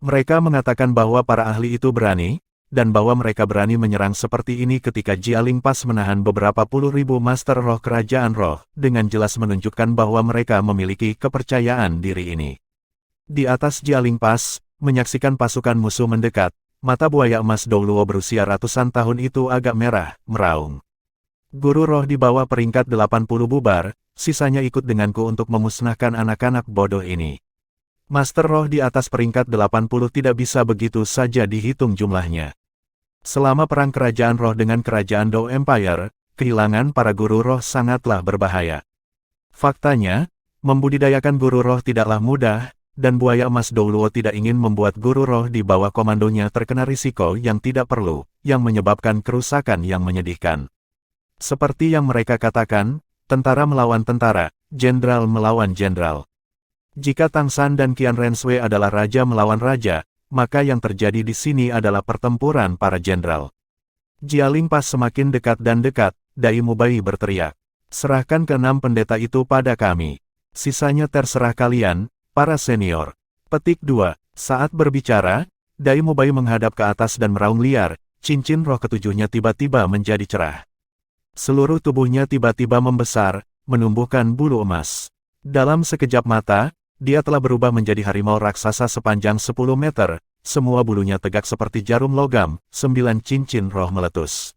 Mereka mengatakan bahwa para ahli itu berani, dan bahwa mereka berani menyerang seperti ini ketika Jialing Pass menahan beberapa puluh ribu Master Roh Kerajaan Roh, dengan jelas menunjukkan bahwa mereka memiliki kepercayaan diri ini. Di atas Jialing Pass, menyaksikan pasukan musuh mendekat, mata buaya emas Douluo berusia ratusan tahun itu agak merah, meraung. Guru roh di bawah peringkat 80 bubar, sisanya ikut denganku untuk memusnahkan anak-anak bodoh ini. Master roh di atas peringkat 80 tidak bisa begitu saja dihitung jumlahnya. Selama perang kerajaan roh dengan kerajaan Dou Empire, kehilangan para guru roh sangatlah berbahaya. Faktanya, membudidayakan guru roh tidaklah mudah, dan buaya emas Douluo tidak ingin membuat guru roh di bawah komandonya terkena risiko yang tidak perlu, yang menyebabkan kerusakan yang menyedihkan. Seperti yang mereka katakan, tentara melawan tentara, jenderal melawan jenderal. Jika Tang San dan Qian Renshui adalah raja melawan raja, maka yang terjadi di sini adalah pertempuran para jenderal. Jialing Pass semakin dekat dan dekat, Dai Mubai berteriak. Serahkan ke-6 pendeta itu pada kami. Sisanya terserah kalian, para senior. Petik 2. Saat berbicara, Dai Mubai menghadap ke atas dan meraung liar, cincin roh ketujuhnya tiba-tiba menjadi cerah. Seluruh tubuhnya tiba-tiba membesar, menumbuhkan bulu emas. Dalam sekejap mata, dia telah berubah menjadi harimau raksasa sepanjang 10 meter, semua bulunya tegak seperti jarum logam, 9 cincin roh meletus.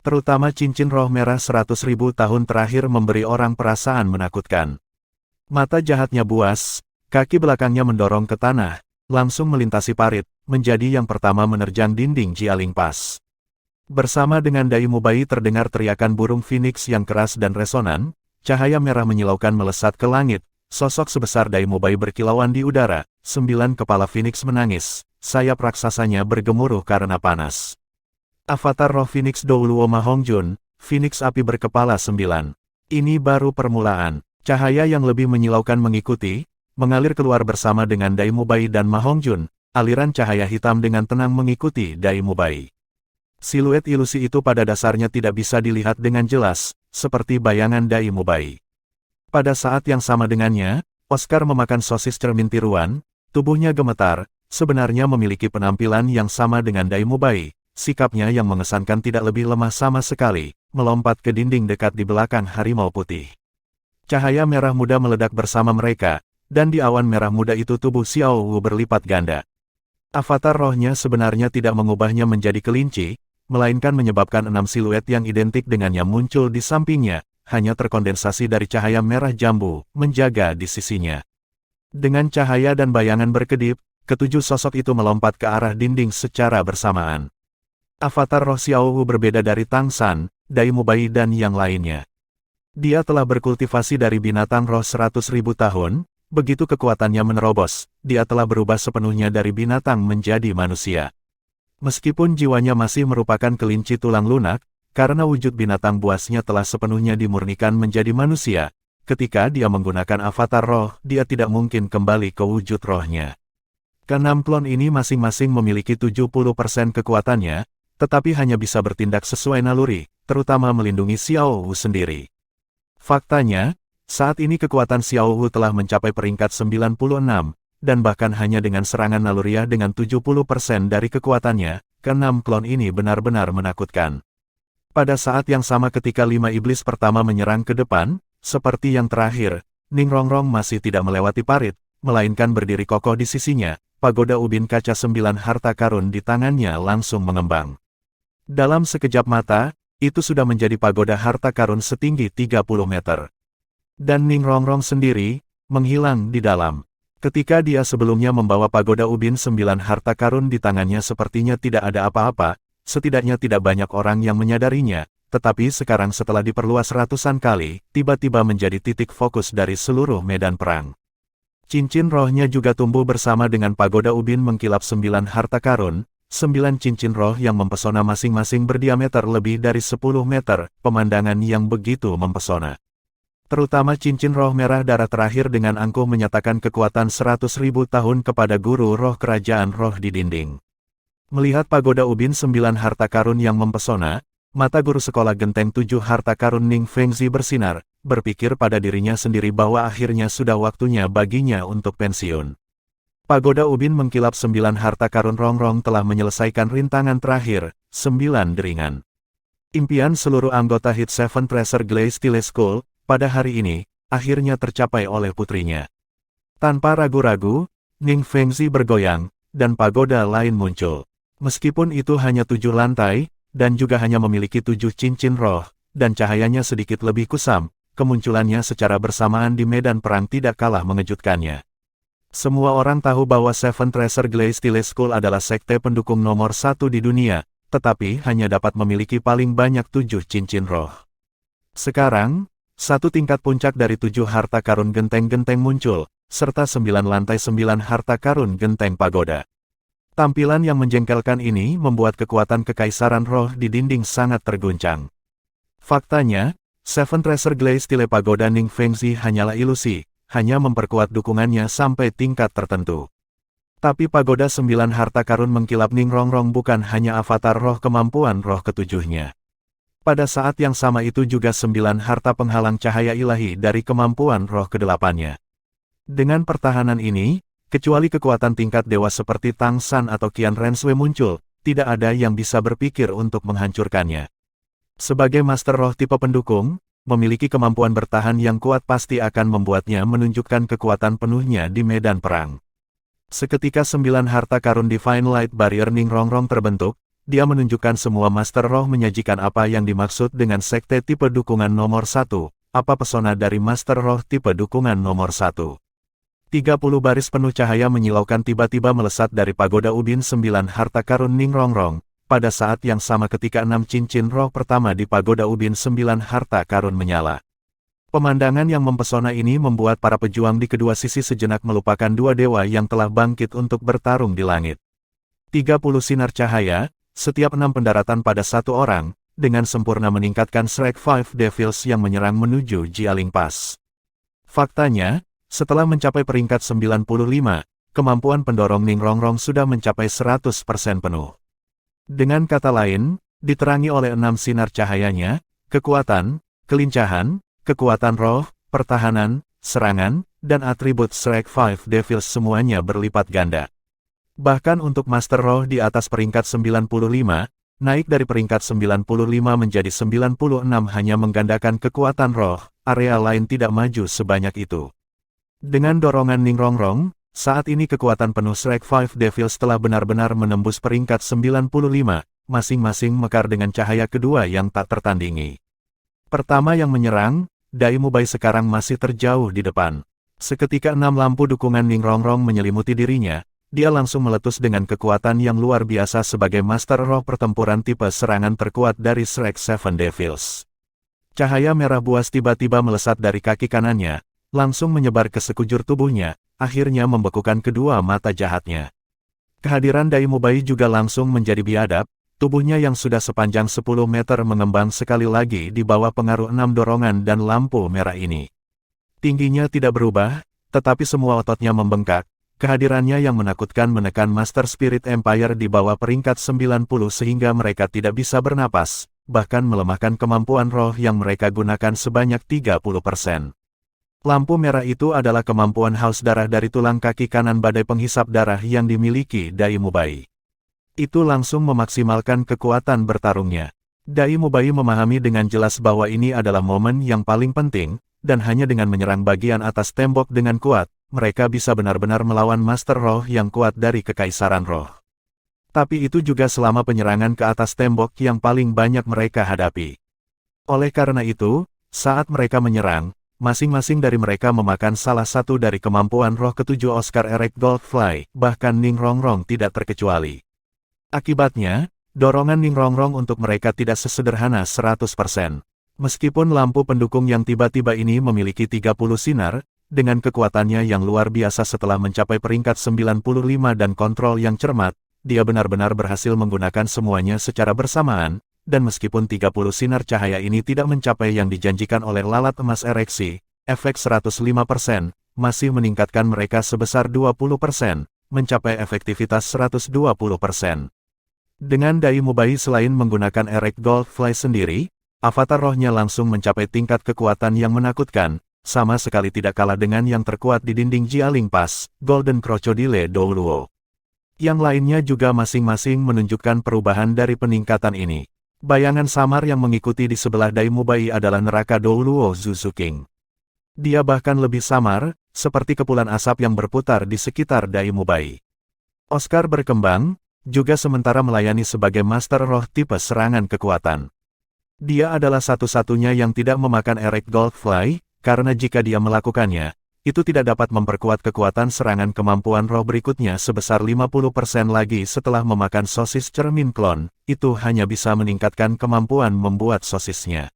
Terutama cincin roh merah 100.000 tahun terakhir memberi orang perasaan menakutkan. Mata jahatnya buas, kaki belakangnya mendorong ke tanah, langsung melintasi parit, menjadi yang pertama menerjang dinding Jialing Pass. Bersama dengan Dai Mubai terdengar teriakan burung phoenix yang keras dan resonan, cahaya merah menyilaukan melesat ke langit, sosok sebesar Dai Mubai berkilauan di udara, 9 kepala phoenix menangis, sayap raksasanya bergemuruh karena panas. Avatar roh phoenix Douluo Ma Hongjun, phoenix api berkepala 9. Ini baru permulaan, cahaya yang lebih menyilaukan mengikuti, mengalir keluar bersama dengan Dai Mubai dan Ma Hongjun, aliran cahaya hitam dengan tenang mengikuti Dai Mubai. Siluet ilusi itu pada dasarnya tidak bisa dilihat dengan jelas, seperti bayangan Dai Mubai. Pada saat yang sama dengannya, Oscar memakan sosis cermin tiruan, tubuhnya gemetar, sebenarnya memiliki penampilan yang sama dengan Dai Mubai, sikapnya yang mengesankan tidak lebih lemah sama sekali, melompat ke dinding dekat di belakang harimau putih. Cahaya merah muda meledak bersama mereka, dan di awan merah muda itu tubuh Xiao Wu berlipat ganda. Avatar rohnya sebenarnya tidak mengubahnya menjadi kelinci, melainkan menyebabkan 6 siluet yang identik dengannya muncul di sampingnya, hanya terkondensasi dari cahaya merah jambu, menjaga di sisinya. Dengan cahaya dan bayangan berkedip, ketujuh sosok itu melompat ke arah dinding secara bersamaan. Avatar roh Xiao Wu berbeda dari Tang San, Dai Mubai dan yang lainnya. Dia telah berkultivasi dari binatang roh 100.000 tahun, begitu kekuatannya menerobos, dia telah berubah sepenuhnya dari binatang menjadi manusia. Meskipun jiwanya masih merupakan kelinci tulang lunak, karena wujud binatang buasnya telah sepenuhnya dimurnikan menjadi manusia, ketika dia menggunakan avatar roh, dia tidak mungkin kembali ke wujud rohnya. Keenam klon ini masing-masing memiliki 70% kekuatannya, tetapi hanya bisa bertindak sesuai naluri, terutama melindungi Xiao Wu sendiri. Faktanya, saat ini kekuatan Xiao Wu telah mencapai peringkat 96, dan bahkan hanya dengan serangan naluriah dengan 70% dari kekuatannya, keenam klon ini benar-benar menakutkan. Pada saat yang sama ketika 5 iblis pertama menyerang ke depan, seperti yang terakhir, Ningrongrong masih tidak melewati parit, melainkan berdiri kokoh di sisinya, pagoda ubin kaca 9 harta karun di tangannya langsung mengembang. Dalam sekejap mata, itu sudah menjadi pagoda harta karun setinggi 30 meter. Dan Ningrongrong sendiri, menghilang di dalam. Ketika dia sebelumnya membawa pagoda ubin 9 harta karun di tangannya sepertinya tidak ada apa-apa, setidaknya tidak banyak orang yang menyadarinya, tetapi sekarang setelah diperluas ratusan kali, tiba-tiba menjadi titik fokus dari seluruh medan perang. Cincin rohnya juga tumbuh bersama dengan pagoda ubin mengkilap 9 harta karun, 9 cincin roh yang mempesona masing-masing berdiameter lebih dari 10 meter, pemandangan yang begitu mempesona. Terutama cincin roh merah darah terakhir dengan angkuh menyatakan kekuatan 100.000 tahun kepada guru roh kerajaan roh di dinding. Melihat pagoda ubin 9 harta karun yang mempesona, mata guru sekolah genteng 7 harta karun Ning Fengzi bersinar, berpikir pada dirinya sendiri bahwa akhirnya sudah waktunya baginya untuk pensiun. Pagoda ubin mengkilap 9 harta karun Rongrong telah menyelesaikan rintangan terakhir, 9 deringan. Impian seluruh anggota Hit Seven Treasure Glaze Stile School, pada hari ini, akhirnya tercapai oleh putrinya. Tanpa ragu-ragu, Ning Fengzi bergoyang, dan pagoda lain muncul. Meskipun itu hanya 7 lantai, dan juga hanya memiliki 7 cincin roh, dan cahayanya sedikit lebih kusam, kemunculannya secara bersamaan di medan perang tidak kalah mengejutkannya. Semua orang tahu bahwa Seven Treasure Glaze Stile School adalah sekte pendukung nomor 1 di dunia, tetapi hanya dapat memiliki paling banyak 7 cincin roh. Sekarang, satu tingkat puncak dari 7 harta karun genteng-genteng muncul, serta 9 lantai 9 harta karun genteng pagoda. Tampilan yang menjengkelkan ini membuat kekuatan kekaisaran roh di dinding sangat terguncang. Faktanya, Seven Treasure Glaze Stile Pagoda Ning Fengzi hanyalah ilusi, hanya memperkuat dukungannya sampai tingkat tertentu. Tapi pagoda 9 harta karun mengkilap Ningrongrong bukan hanya avatar roh kemampuan roh ketujuhnya. Pada saat yang sama itu juga 9 harta penghalang cahaya ilahi dari kemampuan roh kedelapannya. Dengan pertahanan ini, kecuali kekuatan tingkat dewa seperti Tang San atau Qian Renshui muncul, tidak ada yang bisa berpikir untuk menghancurkannya. Sebagai master roh tipe pendukung, memiliki kemampuan bertahan yang kuat pasti akan membuatnya menunjukkan kekuatan penuhnya di medan perang. Seketika 9 harta karun Divine Light Barrier Ningrongrong terbentuk, dia menunjukkan semua master roh menyajikan apa yang dimaksud dengan sekte tipe dukungan nomor 1, apa pesona dari master roh tipe dukungan nomor 1. 30 baris penuh cahaya menyilaukan tiba-tiba melesat dari pagoda ubin 9 harta karun Ningrongrong, pada saat yang sama ketika 6 cincin roh pertama di pagoda ubin 9 harta karun menyala. Pemandangan yang mempesona ini membuat para pejuang di kedua sisi sejenak melupakan dua dewa yang telah bangkit untuk bertarung di langit. 30 sinar cahaya, setiap 6 pendaratan pada satu orang, dengan sempurna meningkatkan Shrek Five Devils yang menyerang menuju Jialing Pass. Faktanya, setelah mencapai peringkat 95, kemampuan pendorong Ningrongrong sudah mencapai 100% penuh. Dengan kata lain, diterangi oleh 6 sinar cahayanya, kekuatan, kelincahan, kekuatan roh, pertahanan, serangan, dan atribut Shrek Five Devils semuanya berlipat ganda. Bahkan untuk Master Roh di atas peringkat 95, naik dari peringkat 95 menjadi 96 hanya menggandakan kekuatan roh, area lain tidak maju sebanyak itu. Dengan dorongan Ningrongrong, saat ini kekuatan penuh Shrek Five Devils telah benar-benar menembus peringkat 95, masing-masing mekar dengan cahaya kedua yang tak tertandingi. Pertama yang menyerang, Dai Mubai sekarang masih terjauh di depan. Seketika 6 lampu dukungan Ningrongrong menyelimuti dirinya, dia langsung meletus dengan kekuatan yang luar biasa sebagai master roh pertempuran tipe serangan terkuat dari Shrek Seven Devils. Cahaya merah buas tiba-tiba melesat dari kaki kanannya, langsung menyebar ke sekujur tubuhnya, akhirnya membekukan kedua mata jahatnya. Kehadiran Dai Mubai juga langsung menjadi biadab, tubuhnya yang sudah sepanjang 10 meter mengembang sekali lagi di bawah pengaruh 6 dorongan dan lampu merah ini. Tingginya tidak berubah, tetapi semua ototnya membengkak. Kehadirannya yang menakutkan menekan Master Spirit Empire di bawah peringkat 90 sehingga mereka tidak bisa bernapas, bahkan melemahkan kemampuan roh yang mereka gunakan sebanyak 30%. Lampu merah itu adalah kemampuan haus darah dari tulang kaki kanan badai penghisap darah yang dimiliki Dai Mubai. Itu langsung memaksimalkan kekuatan bertarungnya. Dai Mubai memahami dengan jelas bahwa ini adalah momen yang paling penting, dan hanya dengan menyerang bagian atas tembok dengan kuat, mereka bisa benar-benar melawan Master Roh yang kuat dari Kekaisaran Roh. Tapi itu juga selama penyerangan ke atas tembok yang paling banyak mereka hadapi. Oleh karena itu, saat mereka menyerang, masing-masing dari mereka memakan salah satu dari kemampuan roh ketujuh Oscar Eric Goldfly, bahkan Ning Rongrong tidak terkecuali. Akibatnya, dorongan Ning Rongrong untuk mereka tidak sesederhana 100%. Meskipun lampu pendukung yang tiba-tiba ini memiliki 30 sinar, dengan kekuatannya yang luar biasa setelah mencapai peringkat 95 dan kontrol yang cermat, dia benar-benar berhasil menggunakan semuanya secara bersamaan, dan meskipun 30 sinar cahaya ini tidak mencapai yang dijanjikan oleh lalat emas ereksi, efek 105%, masih meningkatkan mereka sebesar 20%, mencapai efektivitas 120%. Dengan Dai Mubai selain menggunakan Eric Goldfly sendiri, avatar rohnya langsung mencapai tingkat kekuatan yang menakutkan, sama sekali tidak kalah dengan yang terkuat di dinding Jialing Pass, Golden Crocodile Douluo. Yang lainnya juga masing-masing menunjukkan perubahan dari peningkatan ini. Bayangan samar yang mengikuti di sebelah Dai Mubai adalah neraka Douluo Zuzu King. Dia bahkan lebih samar, seperti kepulan asap yang berputar di sekitar Dai Mubai. Oscar berkembang, juga sementara melayani sebagai Master Roh tipe serangan kekuatan. Dia adalah satu-satunya yang tidak memakan Eric Goldfly, karena jika dia melakukannya, itu tidak dapat memperkuat kekuatan serangan kemampuan roh berikutnya sebesar 50% lagi setelah memakan sosis cermin klon, itu hanya bisa meningkatkan kemampuan membuat sosisnya.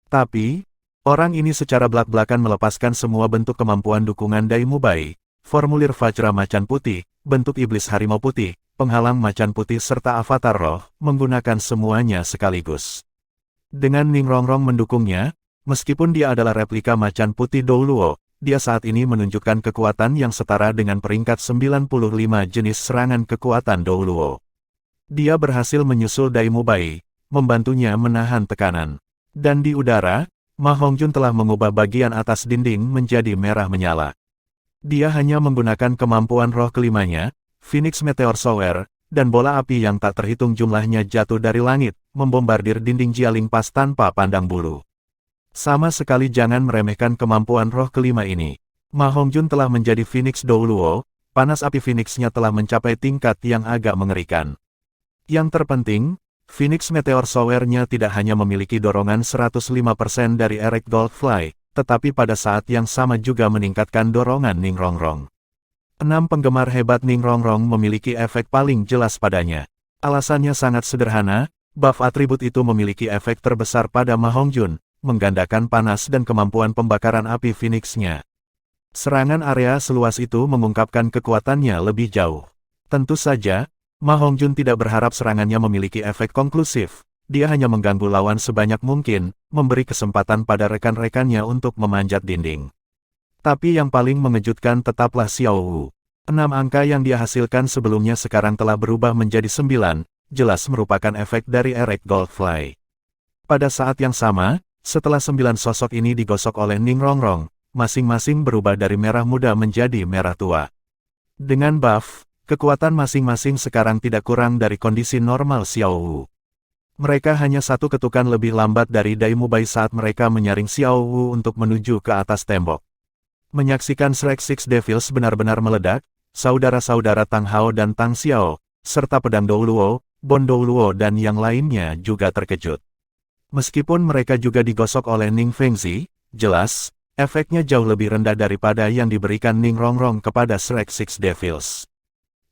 Tapi, orang ini secara belak-belakan melepaskan semua bentuk kemampuan dukungan Dai Mubai, formulir Vajra Macan Putih, bentuk iblis harimau putih, penghalang macan putih serta avatar roh, menggunakan semuanya sekaligus. Dengan Ning Rongrong mendukungnya, meskipun dia adalah replika macan putih Douluo, dia saat ini menunjukkan kekuatan yang setara dengan peringkat 95 jenis serangan kekuatan Douluo. Dia berhasil menyusul Dai Mubai, membantunya menahan tekanan. Dan di udara, Ma Hongjun telah mengubah bagian atas dinding menjadi merah menyala. Dia hanya menggunakan kemampuan roh kelimanya, Phoenix Meteor Shower, dan bola api yang tak terhitung jumlahnya jatuh dari langit, membombardir dinding Jialing Pass tanpa pandang bulu. Sama sekali jangan meremehkan kemampuan roh kelima ini. Ma Hongjun telah menjadi Phoenix Douluo, panas api Phoenix-nya telah mencapai tingkat yang agak mengerikan. Yang terpenting, Phoenix Meteor Shower-nya tidak hanya memiliki dorongan 105% dari Eric Goldfly, tetapi pada saat yang sama juga meningkatkan dorongan Ning Rongrong. 6 penggemar hebat Ning Rongrong memiliki efek paling jelas padanya. Alasannya sangat sederhana, buff atribut itu memiliki efek terbesar pada Ma Hongjun, menggandakan panas dan kemampuan pembakaran api Phoenix-nya. Serangan area seluas itu mengungkapkan kekuatannya lebih jauh. Tentu saja, Ma Hongjun tidak berharap serangannya memiliki efek konklusif. Dia hanya mengganggu lawan sebanyak mungkin, memberi kesempatan pada rekan-rekannya untuk memanjat dinding. Tapi yang paling mengejutkan tetaplah Xiao Wu. 6 angka yang dia hasilkan sebelumnya sekarang telah berubah menjadi 9, jelas merupakan efek dari Eric Goldfly. Pada saat yang sama, setelah 9 sosok ini digosok oleh Ning Rongrong, masing-masing berubah dari merah muda menjadi merah tua. Dengan buff, kekuatan masing-masing sekarang tidak kurang dari kondisi normal Xiao Wu. Mereka hanya satu ketukan lebih lambat dari Dai Mubai saat mereka menyaring Xiao Wu untuk menuju ke atas tembok. Menyaksikan Shrek Six Devils benar-benar meledak, saudara-saudara Tang Hao dan Tang Xiao, serta pedang Douluo, Bon Douluo dan yang lainnya juga terkejut. Meskipun mereka juga digosok oleh Ning Fengzi, jelas, efeknya jauh lebih rendah daripada yang diberikan Ning Rongrong kepada Shrek Six Devils.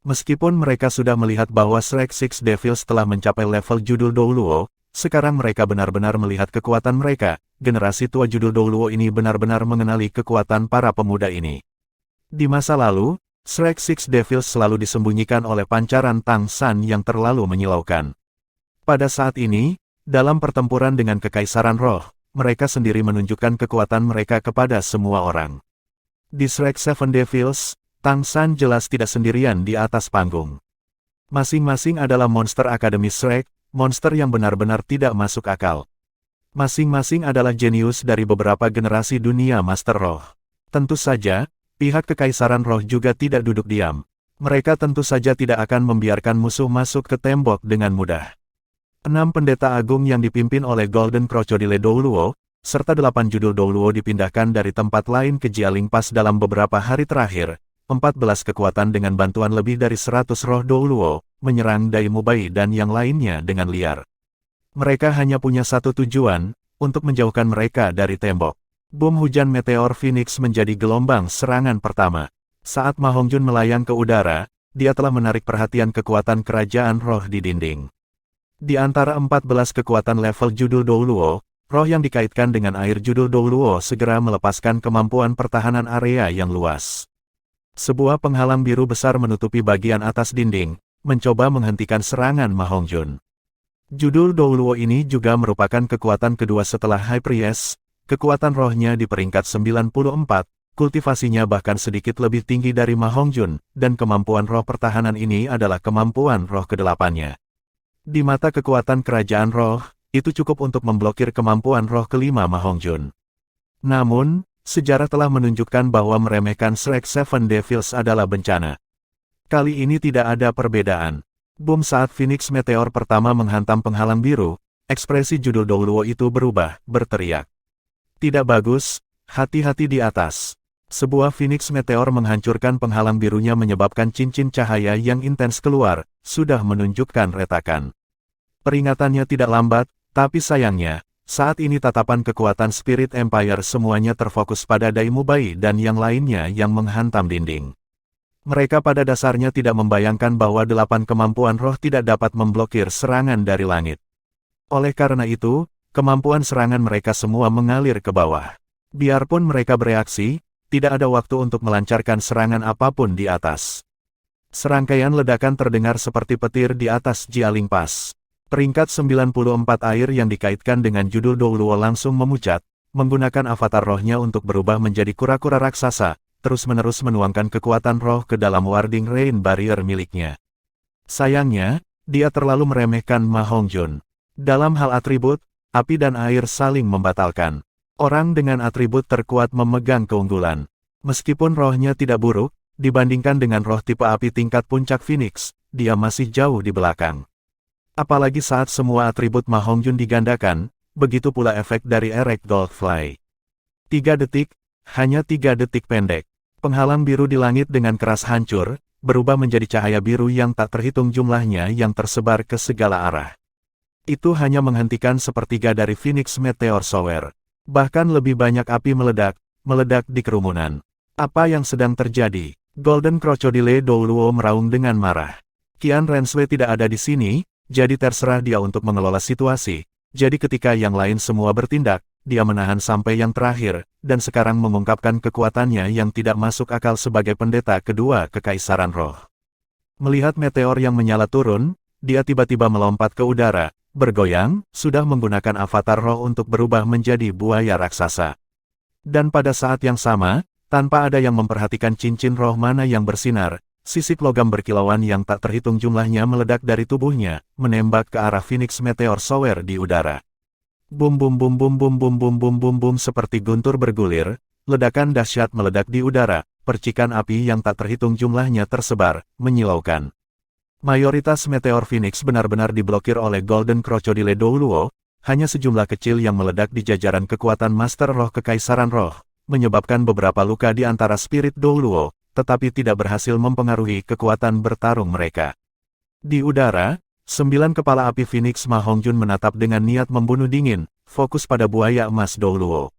Meskipun mereka sudah melihat bahwa Shrek Six Devils telah mencapai level judul Douluo, sekarang mereka benar-benar melihat kekuatan mereka. Generasi tua judul Douluo ini benar-benar mengenali kekuatan para pemuda ini. Di masa lalu, Shrek Six Devils selalu disembunyikan oleh pancaran Tang San yang terlalu menyilaukan. Pada saat ini, dalam pertempuran dengan Kekaisaran Roh, mereka sendiri menunjukkan kekuatan mereka kepada semua orang. Di Shrek Seven Devils, Tang San jelas tidak sendirian di atas panggung. Masing-masing adalah monster Akademi Shrek, monster yang benar-benar tidak masuk akal. Masing-masing adalah jenius dari beberapa generasi dunia Master Roh. Tentu saja, pihak Kekaisaran Roh juga tidak duduk diam. Mereka tentu saja tidak akan membiarkan musuh masuk ke tembok dengan mudah. 6 pendeta agung yang dipimpin oleh Golden Crocodile Douluo, serta 8 judul Douluo dipindahkan dari tempat lain ke Jialing Pass dalam beberapa hari terakhir. 14 kekuatan dengan bantuan lebih dari 100 roh Douluo, menyerang Dai Mubai dan yang lainnya dengan liar. Mereka hanya punya satu tujuan, untuk menjauhkan mereka dari tembok. Bom hujan meteor Phoenix menjadi gelombang serangan pertama. Saat Ma Hongjun melayang ke udara, dia telah menarik perhatian kekuatan kerajaan roh di dinding. Di antara 14 kekuatan level judul Douluo, roh yang dikaitkan dengan air judul Douluo segera melepaskan kemampuan pertahanan area yang luas. Sebuah penghalang biru besar menutupi bagian atas dinding, mencoba menghentikan serangan Ma Hongjun. Judul Douluo ini juga merupakan kekuatan kedua setelah High Priest. Kekuatan rohnya di peringkat 94, kultivasinya bahkan sedikit lebih tinggi dari Ma Hongjun, dan kemampuan roh pertahanan ini adalah kemampuan roh ke-8-nya. Di mata kekuatan kerajaan roh, itu cukup untuk memblokir kemampuan roh kelima Ma Hongjun. Namun, sejarah telah menunjukkan bahwa meremehkan Shrek Seven Devils adalah bencana. Kali ini tidak ada perbedaan. Boom saat Phoenix Meteor pertama menghantam penghalang biru, ekspresi judul Douluo itu berubah, berteriak. Tidak bagus, hati-hati di atas. Sebuah Phoenix Meteor menghancurkan penghalang birunya menyebabkan cincin cahaya yang intens keluar, sudah menunjukkan retakan. Peringatannya tidak lambat, tapi sayangnya, saat ini tatapan kekuatan Spirit Empire semuanya terfokus pada Dai Mubai dan yang lainnya yang menghantam dinding. Mereka pada dasarnya tidak membayangkan bahwa 8 kemampuan roh tidak dapat memblokir serangan dari langit. Oleh karena itu, kemampuan serangan mereka semua mengalir ke bawah. Biarpun mereka bereaksi, tidak ada waktu untuk melancarkan serangan apapun di atas. Serangkaian ledakan terdengar seperti petir di atas Jialing Pass. Peringkat 94 air yang dikaitkan dengan judul Douluo langsung memucat, menggunakan avatar rohnya untuk berubah menjadi kura-kura raksasa, terus-menerus menuangkan kekuatan roh ke dalam Warding Rain Barrier miliknya. Sayangnya, dia terlalu meremehkan Ma Hongjun. Dalam hal atribut, api dan air saling membatalkan. Orang dengan atribut terkuat memegang keunggulan. Meskipun rohnya tidak buruk, dibandingkan dengan roh tipe api tingkat puncak Phoenix, dia masih jauh di belakang. Apalagi saat semua atribut Ma Hongjun digandakan, begitu pula efek dari Erect Goldfly. 3 detik, hanya 3 detik pendek. Penghalang biru di langit dengan keras hancur, berubah menjadi cahaya biru yang tak terhitung jumlahnya yang tersebar ke segala arah. Itu hanya menghentikan sepertiga dari Phoenix Meteor Shower. Bahkan lebih banyak api meledak di kerumunan. Apa yang sedang terjadi? Golden Crocodile Douluo meraung dengan marah. Qian Renshui tidak ada di sini, jadi terserah dia untuk mengelola situasi. Jadi ketika yang lain semua bertindak, dia menahan sampai yang terakhir, dan sekarang mengungkapkan kekuatannya yang tidak masuk akal sebagai pendeta kedua Kekaisaran Roh. Melihat meteor yang menyala turun, dia tiba-tiba melompat ke udara, bergoyang, sudah menggunakan avatar roh untuk berubah menjadi buaya raksasa. Dan pada saat yang sama, tanpa ada yang memperhatikan cincin roh mana yang bersinar, sisik logam berkilauan yang tak terhitung jumlahnya meledak dari tubuhnya, menembak ke arah Phoenix Meteor Shower di udara. Bum bum bum bum bum bum bum bum bum bum seperti guntur bergulir, ledakan dahsyat meledak di udara, percikan api yang tak terhitung jumlahnya tersebar, menyilaukan. Mayoritas meteor Phoenix benar-benar diblokir oleh Golden Crocodile Douluo, hanya sejumlah kecil yang meledak di jajaran kekuatan Master Roh Kekaisaran Roh, menyebabkan beberapa luka di antara Spirit Douluo, tetapi tidak berhasil mempengaruhi kekuatan bertarung mereka. Di udara, 9 kepala api Phoenix Ma Hongjun menatap dengan niat membunuh dingin, fokus pada buaya emas Douluo.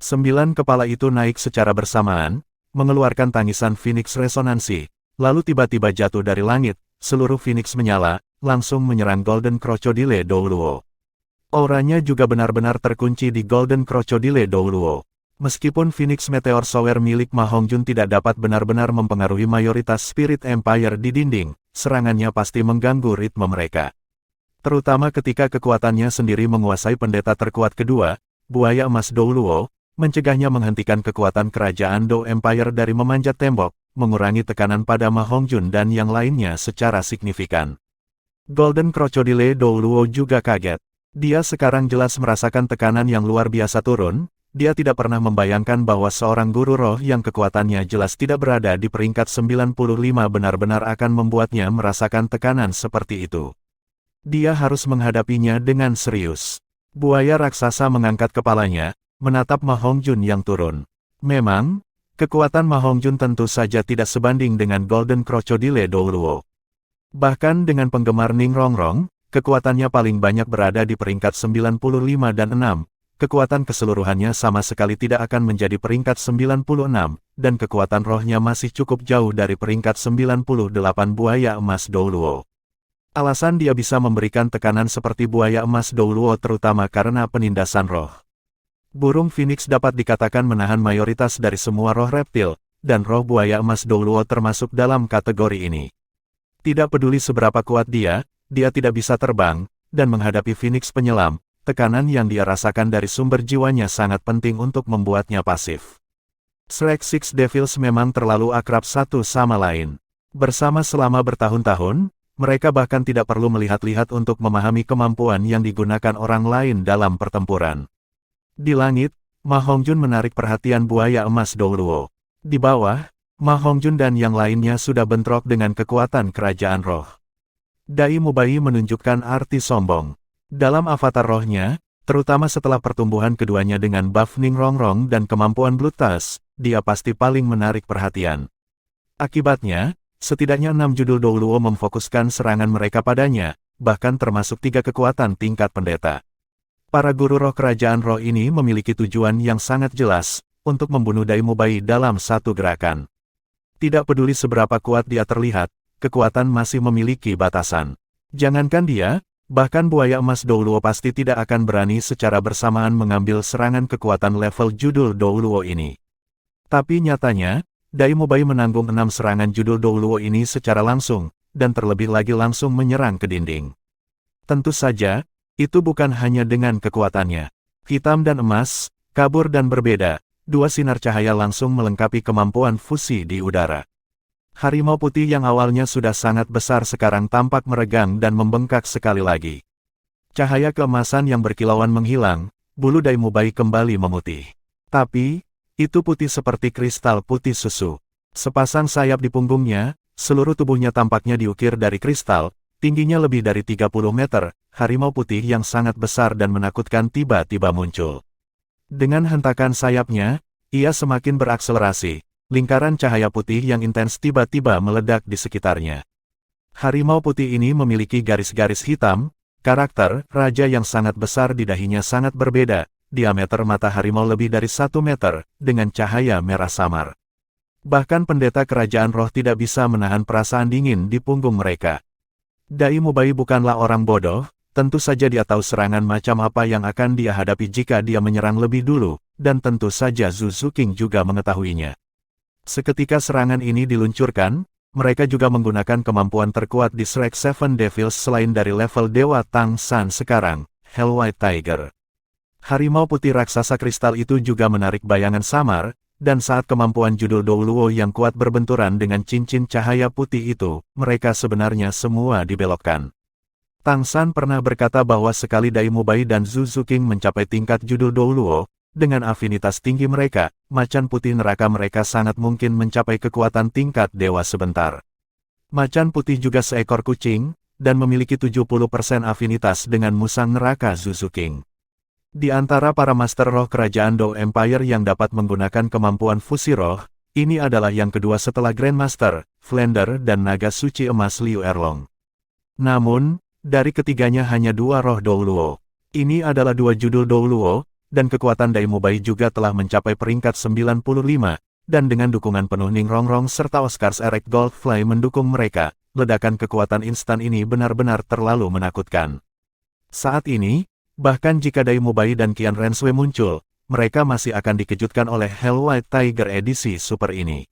9 kepala itu naik secara bersamaan, mengeluarkan tangisan Phoenix resonansi, lalu tiba-tiba jatuh dari langit. Seluruh Phoenix menyala, langsung menyerang Golden Crocodile Douluo. Auranya juga benar-benar terkunci di Golden Crocodile Douluo. Meskipun Phoenix Meteor Shower milik Ma Hongjun tidak dapat benar-benar mempengaruhi mayoritas Spirit Empire di dinding, serangannya pasti mengganggu ritme mereka. Terutama ketika kekuatannya sendiri menguasai pendeta terkuat kedua, buaya emas Douluo, mencegahnya menghentikan kekuatan kerajaan Dou Empire dari memanjat tembok, mengurangi tekanan pada Ma Hongjun dan yang lainnya secara signifikan. Golden Crocodile Douluo juga kaget. Dia sekarang jelas merasakan tekanan yang luar biasa turun, dia tidak pernah membayangkan bahwa seorang guru roh yang kekuatannya jelas tidak berada di peringkat 95 benar-benar akan membuatnya merasakan tekanan seperti itu. Dia harus menghadapinya dengan serius. Buaya raksasa mengangkat kepalanya, menatap Ma Hongjun yang turun. Memang, kekuatan Ma Hongjun tentu saja tidak sebanding dengan Golden Crocodile Douluo. Bahkan dengan penggemar Ning Rongrong, kekuatannya paling banyak berada di peringkat 95 dan 6, kekuatan keseluruhannya sama sekali tidak akan menjadi peringkat 96, dan kekuatan rohnya masih cukup jauh dari peringkat 98 buaya emas Douluo. Alasan dia bisa memberikan tekanan seperti buaya emas Douluo terutama karena penindasan roh. Burung Phoenix dapat dikatakan menahan mayoritas dari semua roh reptil, dan roh buaya emas Douluo termasuk dalam kategori ini. Tidak peduli seberapa kuat dia tidak bisa terbang, dan menghadapi Phoenix penyelam, tekanan yang dia rasakan dari sumber jiwanya sangat penting untuk membuatnya pasif. Shrek Six Devils memang terlalu akrab satu sama lain. Bersama selama bertahun-tahun, mereka bahkan tidak perlu melihat-lihat untuk memahami kemampuan yang digunakan orang lain dalam pertempuran. Di langit, Ma Hongjun menarik perhatian buaya emas Douluo. Di bawah, Ma Hongjun dan yang lainnya sudah bentrok dengan kekuatan kerajaan roh. Dai Mubai menunjukkan arti sombong. Dalam avatar rohnya, terutama setelah pertumbuhan keduanya dengan buff Ning Rongrong dan kemampuan Blood Tusk, dia pasti paling menarik perhatian. Akibatnya, setidaknya 6 judul Douluo memfokuskan serangan mereka padanya, bahkan termasuk 3 kekuatan tingkat pendeta. Para guru roh kerajaan roh ini memiliki tujuan yang sangat jelas, untuk membunuh Dai Mubai dalam satu gerakan. Tidak peduli seberapa kuat dia terlihat, kekuatan masih memiliki batasan. Jangankan dia, bahkan buaya emas Douluo pasti tidak akan berani secara bersamaan mengambil serangan kekuatan level judul Douluo ini. Tapi nyatanya, Dai Mubai menanggung 6 serangan judul Douluo ini secara langsung, dan terlebih lagi langsung menyerang ke dinding. Tentu saja, itu bukan hanya dengan kekuatannya. Hitam dan emas, kabur dan berbeda, dua sinar cahaya langsung melengkapi kemampuan fusi di udara. Harimau putih yang awalnya sudah sangat besar sekarang tampak meregang dan membengkak sekali lagi. Cahaya keemasan yang berkilauan menghilang, bulu Dai Mubai kembali memutih. Tapi, itu putih seperti kristal putih susu. Sepasang sayap di punggungnya, seluruh tubuhnya tampaknya diukir dari kristal, tingginya lebih dari 30 meter, harimau putih yang sangat besar dan menakutkan tiba-tiba muncul. Dengan hentakan sayapnya, ia semakin berakselerasi, lingkaran cahaya putih yang intens tiba-tiba meledak di sekitarnya. Harimau putih ini memiliki garis-garis hitam, karakter raja yang sangat besar di dahinya sangat berbeda, diameter mata harimau lebih dari 1 meter, dengan cahaya merah samar. Bahkan pendeta kerajaan roh tidak bisa menahan perasaan dingin di punggung mereka. Dai Mubai bukanlah orang bodoh, tentu saja dia tahu serangan macam apa yang akan dia hadapi jika dia menyerang lebih dulu, dan tentu saja Zhu Zuqing juga mengetahuinya. Seketika serangan ini diluncurkan, mereka juga menggunakan kemampuan terkuat di Shrek Seven Devils selain dari level Dewa Tang San sekarang, Hell White Tiger. Harimau putih raksasa kristal itu juga menarik bayangan samar, dan saat kemampuan judul Douluo yang kuat berbenturan dengan cincin cahaya putih itu, mereka sebenarnya semua dibelokkan. Tang San pernah berkata bahwa sekali Dai Mubai dan Zhu Zuqing mencapai tingkat judul Douluo, dengan afinitas tinggi mereka, macan putih neraka mereka sangat mungkin mencapai kekuatan tingkat dewa sebentar. Macan putih juga seekor kucing, dan memiliki 70% afinitas dengan musang neraka Zhu Zuqing. Di antara para master roh kerajaan Dou Empire yang dapat menggunakan kemampuan fusi roh, ini adalah yang kedua setelah Grandmaster, Flender dan naga suci emas Liu Erlong. Namun, dari ketiganya hanya 2 roh Douluo. Ini adalah 2 judul Douluo, dan kekuatan Dai Mubai juga telah mencapai peringkat 95, dan dengan dukungan penuh Ning Rongrong serta Oscars Eric Goldfly mendukung mereka, ledakan kekuatan instan ini benar-benar terlalu menakutkan. Saat ini, bahkan jika Dai Mubai dan Qian Renshui muncul, mereka masih akan dikejutkan oleh Hell White Tiger edisi super ini.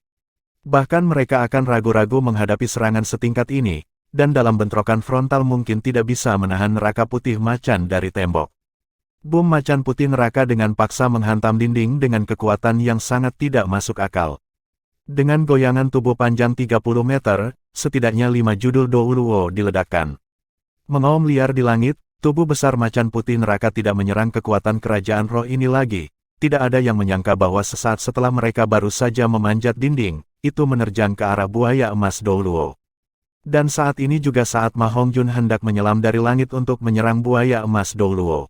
Bahkan mereka akan ragu-ragu menghadapi serangan setingkat ini, dan dalam bentrokan frontal mungkin tidak bisa menahan neraka putih macan dari tembok. Boom macan putih neraka dengan paksa menghantam dinding dengan kekuatan yang sangat tidak masuk akal. Dengan goyangan tubuh panjang 30 meter, setidaknya 5 judul Douluo diledakkan. Mengaum liar di langit, tubuh besar macan putih neraka tidak menyerang kekuatan kerajaan roh ini lagi, Tidak ada yang menyangka bahwa sesaat setelah mereka baru saja memanjat dinding, itu menerjang ke arah buaya emas Douluo. Dan saat ini juga saat Ma Hongjun hendak menyelam dari langit untuk menyerang buaya emas Douluo.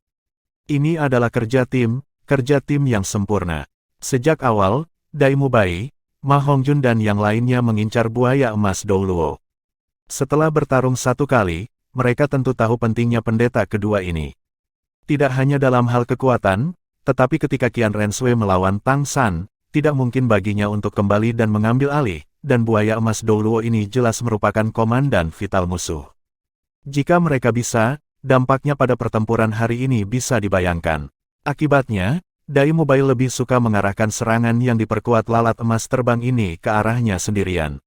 Ini adalah kerja tim yang sempurna. Sejak awal, Dai Mubai, Ma Hongjun dan yang lainnya mengincar buaya emas Douluo. Setelah bertarung satu kali, mereka tentu tahu pentingnya pendeta kedua ini. Tidak hanya dalam hal kekuatan, tetapi ketika Qian Renshui melawan Tang San, tidak mungkin baginya untuk kembali dan mengambil alih, dan buaya emas Douluo ini jelas merupakan komandan vital musuh. Jika mereka bisa, dampaknya pada pertempuran hari ini bisa dibayangkan. Akibatnya, Dai Mubai lebih suka mengarahkan serangan yang diperkuat lalat emas terbang ini ke arahnya sendirian.